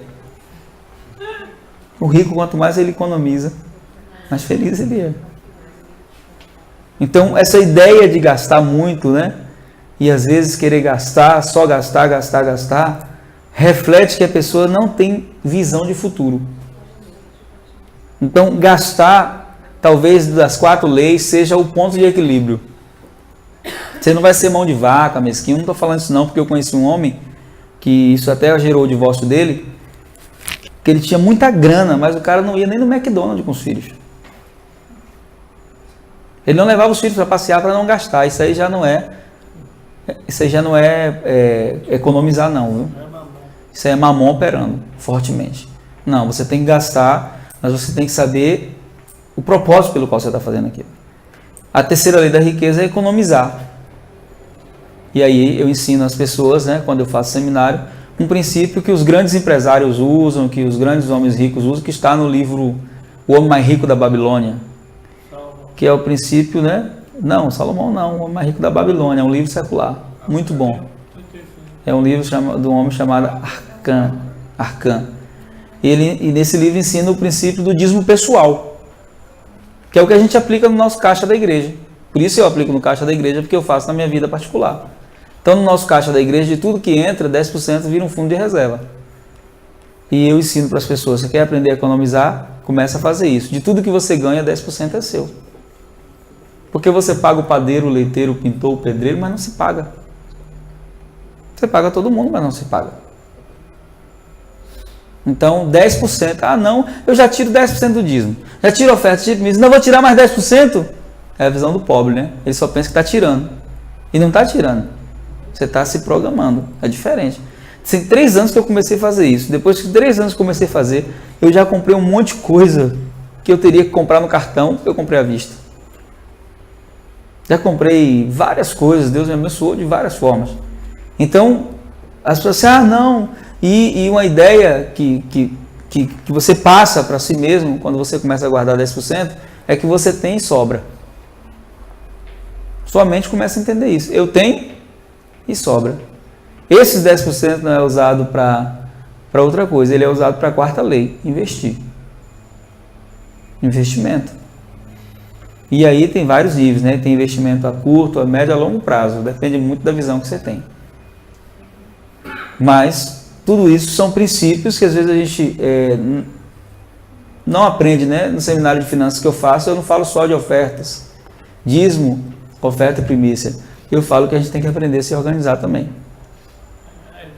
O rico, quanto mais ele economiza, mais feliz ele é. Então essa ideia de gastar muito, e às vezes querer gastar, só gastar, reflete que a pessoa não tem visão de futuro. Então, gastar, talvez das 4 leis, seja o ponto de equilíbrio. Você não vai ser mão de vaca, mesquinho, não estou falando isso não, porque eu conheci um homem, que isso até gerou o divórcio dele, que ele tinha muita grana, mas o cara não ia nem no McDonald's com os filhos. Ele não levava os filhos para passear para não gastar. Isso aí já não é economizar não, viu? Isso aí é mamão operando fortemente. Não, você tem que gastar, mas você tem que saber o propósito pelo qual você está fazendo aquilo. A terceira lei da riqueza é economizar. E aí eu ensino as pessoas, né, quando eu faço seminário, um princípio que os grandes empresários usam, que os grandes homens ricos usam, que está no livro O Homem Mais Rico da Babilônia, que é o princípio, né? Não, Salomão não, O Homem Mais Rico da Babilônia, é um livro secular, muito bom. É um livro de um homem chamado Arcan. E nesse livro ensina o princípio do dízimo pessoal, que é o que a gente aplica no nosso caixa da igreja. Por isso eu aplico no caixa da igreja, porque eu faço na minha vida particular. Então, no nosso caixa da igreja, de tudo que entra, 10% vira um fundo de reserva. E eu ensino para as pessoas, você quer aprender a economizar? Começa a fazer isso. De tudo que você ganha, 10% é seu. Porque você paga o padeiro, o leiteiro, o pintor, o pedreiro, mas não se paga. Você paga todo mundo, mas não se paga. Então, 10%. Ah, não, eu já tiro 10% do dízimo. Já tiro a oferta, tiro dízimo. Não vou tirar mais 10%? É a visão do pobre, né? Ele só pensa que está tirando. E não está tirando. Você está se programando. É diferente. Tem 3 anos que eu comecei a fazer isso. Depois de 3 anos que eu comecei a fazer, eu já comprei um monte de coisa que eu teria que comprar no cartão, eu comprei à vista. Já comprei várias coisas, Deus me abençoou de várias formas. Então, as pessoas dizem, ah, não. E uma ideia que você passa para si mesmo, quando você começa a guardar 10%, é que você tem e sobra. Sua mente começa a entender isso. Eu tenho e sobra. Esses 10% não é usado para outra coisa, ele é usado para a 4ª lei, investir. Investimento. E aí tem vários níveis, né? Tem investimento a curto, a médio e a longo prazo, depende muito da visão que você tem. Mas tudo isso são princípios que às vezes a gente não aprende, né? No seminário de finanças que eu faço, eu não falo só de ofertas, dízimo, oferta e primícia. Eu falo que a gente tem que aprender a se organizar também.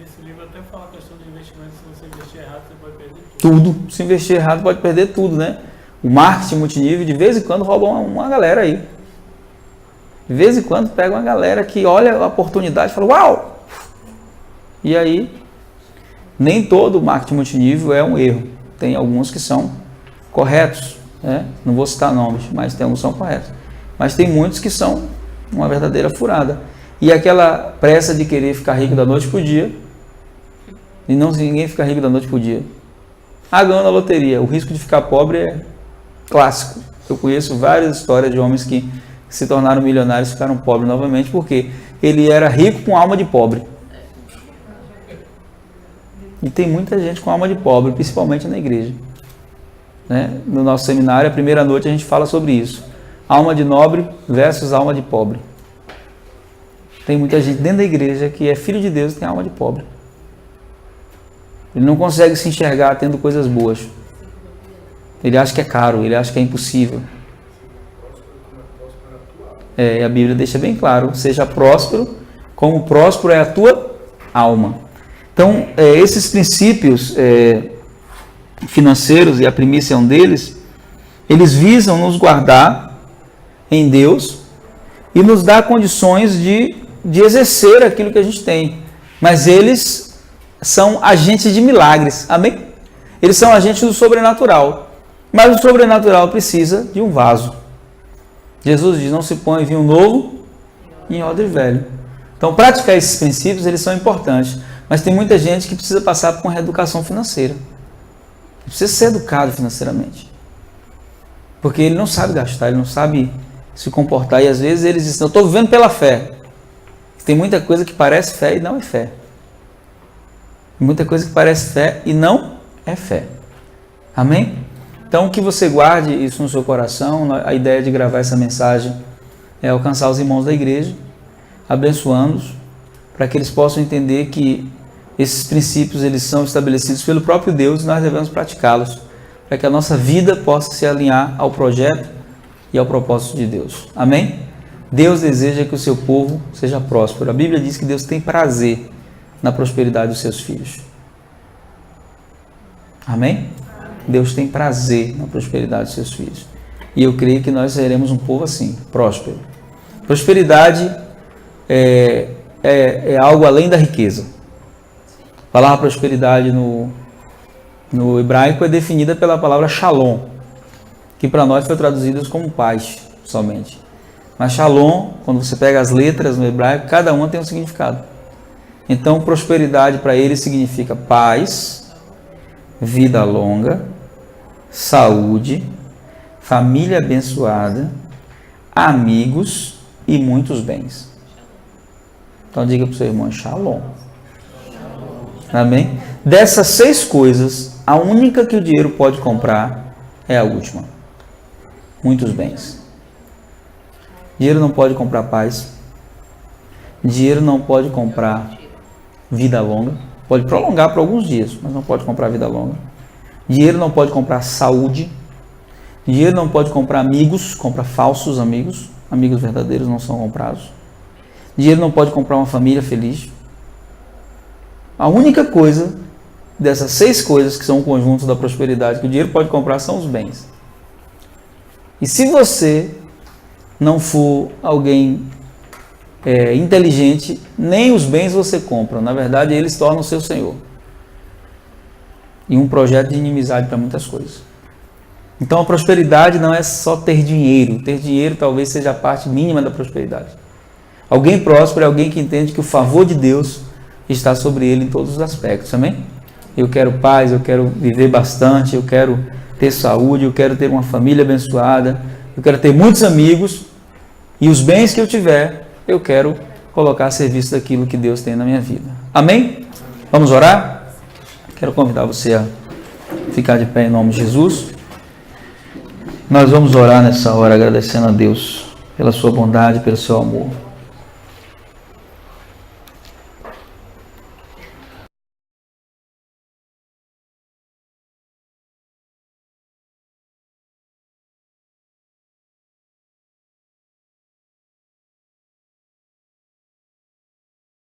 Esse livro até fala a questão de investimento, se você investir errado, você pode perder tudo. Se investir errado, pode perder tudo, né? O marketing multinível, de vez em quando, rouba uma galera aí. De vez em quando, pega uma galera que olha a oportunidade e fala, uau! E aí, nem todo marketing multinível é um erro. Tem alguns que são corretos, né? Não vou citar nomes, mas tem alguns que são corretos. Mas tem muitos que são uma verdadeira furada. E aquela pressa de querer ficar rico da noite para o dia, e não ninguém fica rico da noite para o dia. Ah, ganhou na loteria. O risco de ficar pobre é clássico. Eu conheço várias histórias de homens que se tornaram milionários e ficaram pobres novamente, porque ele era rico com alma de pobre. E tem muita gente com alma de pobre, principalmente na igreja. Né? No nosso seminário, a primeira noite, a gente fala sobre isso. Alma de nobre versus alma de pobre. Tem muita gente dentro da igreja que é filho de Deus e tem alma de pobre. Ele não consegue se enxergar tendo coisas boas. Ele acha que é caro, ele acha que é impossível. E a Bíblia deixa bem claro, seja próspero, como próspero é a tua alma. Então, esses princípios financeiros, e a primícia é um deles, eles visam nos guardar em Deus e nos dar condições de exercer aquilo que a gente tem. Mas eles são agentes de milagres, amém? Eles são agentes do sobrenatural. Mas o sobrenatural precisa de um vaso. Jesus diz, não se põe vinho novo em odre velho. Então, praticar esses princípios, eles são importantes. Mas tem muita gente que precisa passar por uma reeducação financeira. Precisa ser educado financeiramente. Porque ele não sabe gastar, ele não sabe se comportar. E às vezes eles dizem, eu estou vivendo pela fé. Tem muita coisa que parece fé e não é fé. Muita coisa que parece fé e não é fé. Amém? Então, que você guarde isso no seu coração. A ideia de gravar essa mensagem é alcançar os irmãos da igreja. abençoando-os, para que eles possam entender que esses princípios eles são estabelecidos pelo próprio Deus e nós devemos praticá-los, para que a nossa vida possa se alinhar ao projeto e ao propósito de Deus. Amém? Deus deseja que o seu povo seja próspero. A Bíblia diz que Deus tem prazer na prosperidade dos seus filhos. Amém? Deus tem prazer na prosperidade dos seus filhos. E eu creio que nós seremos um povo assim, próspero. Prosperidade é algo além da riqueza. A palavra prosperidade no hebraico é definida pela palavra shalom, que para nós foi traduzida como paz somente. Mas shalom, quando você pega as letras no hebraico, cada uma tem um significado. Então, prosperidade para ele significa paz, vida longa, saúde, família abençoada, amigos e muitos bens. Então diga para o seu irmão, shalom. Amém? Dessas 6 coisas, a única que o dinheiro pode comprar é a última. Muitos bens. Dinheiro não pode comprar paz. Dinheiro não pode comprar vida longa. Pode prolongar por alguns dias, mas não pode comprar vida longa. Dinheiro não pode comprar saúde. Dinheiro não pode comprar amigos, compra falsos amigos. Amigos verdadeiros não são comprados. Dinheiro não pode comprar uma família feliz. A única coisa dessas 6 coisas que são o conjunto da prosperidade que o dinheiro pode comprar são os bens. E se você não for alguém inteligente, nem os bens você compra. Na verdade, eles tornam o seu senhor. E um projeto de inimizade para muitas coisas. Então, a prosperidade não é só ter dinheiro. Ter dinheiro talvez seja a parte mínima da prosperidade. Alguém próspero é alguém que entende que o favor de Deus está sobre ele em todos os aspectos. Amém? Eu quero paz, eu quero viver bastante, eu quero ter saúde, eu quero ter uma família abençoada, eu quero ter muitos amigos, e os bens que eu tiver, eu quero colocar a serviço daquilo que Deus tem na minha vida. Amém? Vamos orar? Quero convidar você a ficar de pé em nome de Jesus. Nós vamos orar nessa hora agradecendo a Deus pela sua bondade, pelo seu amor.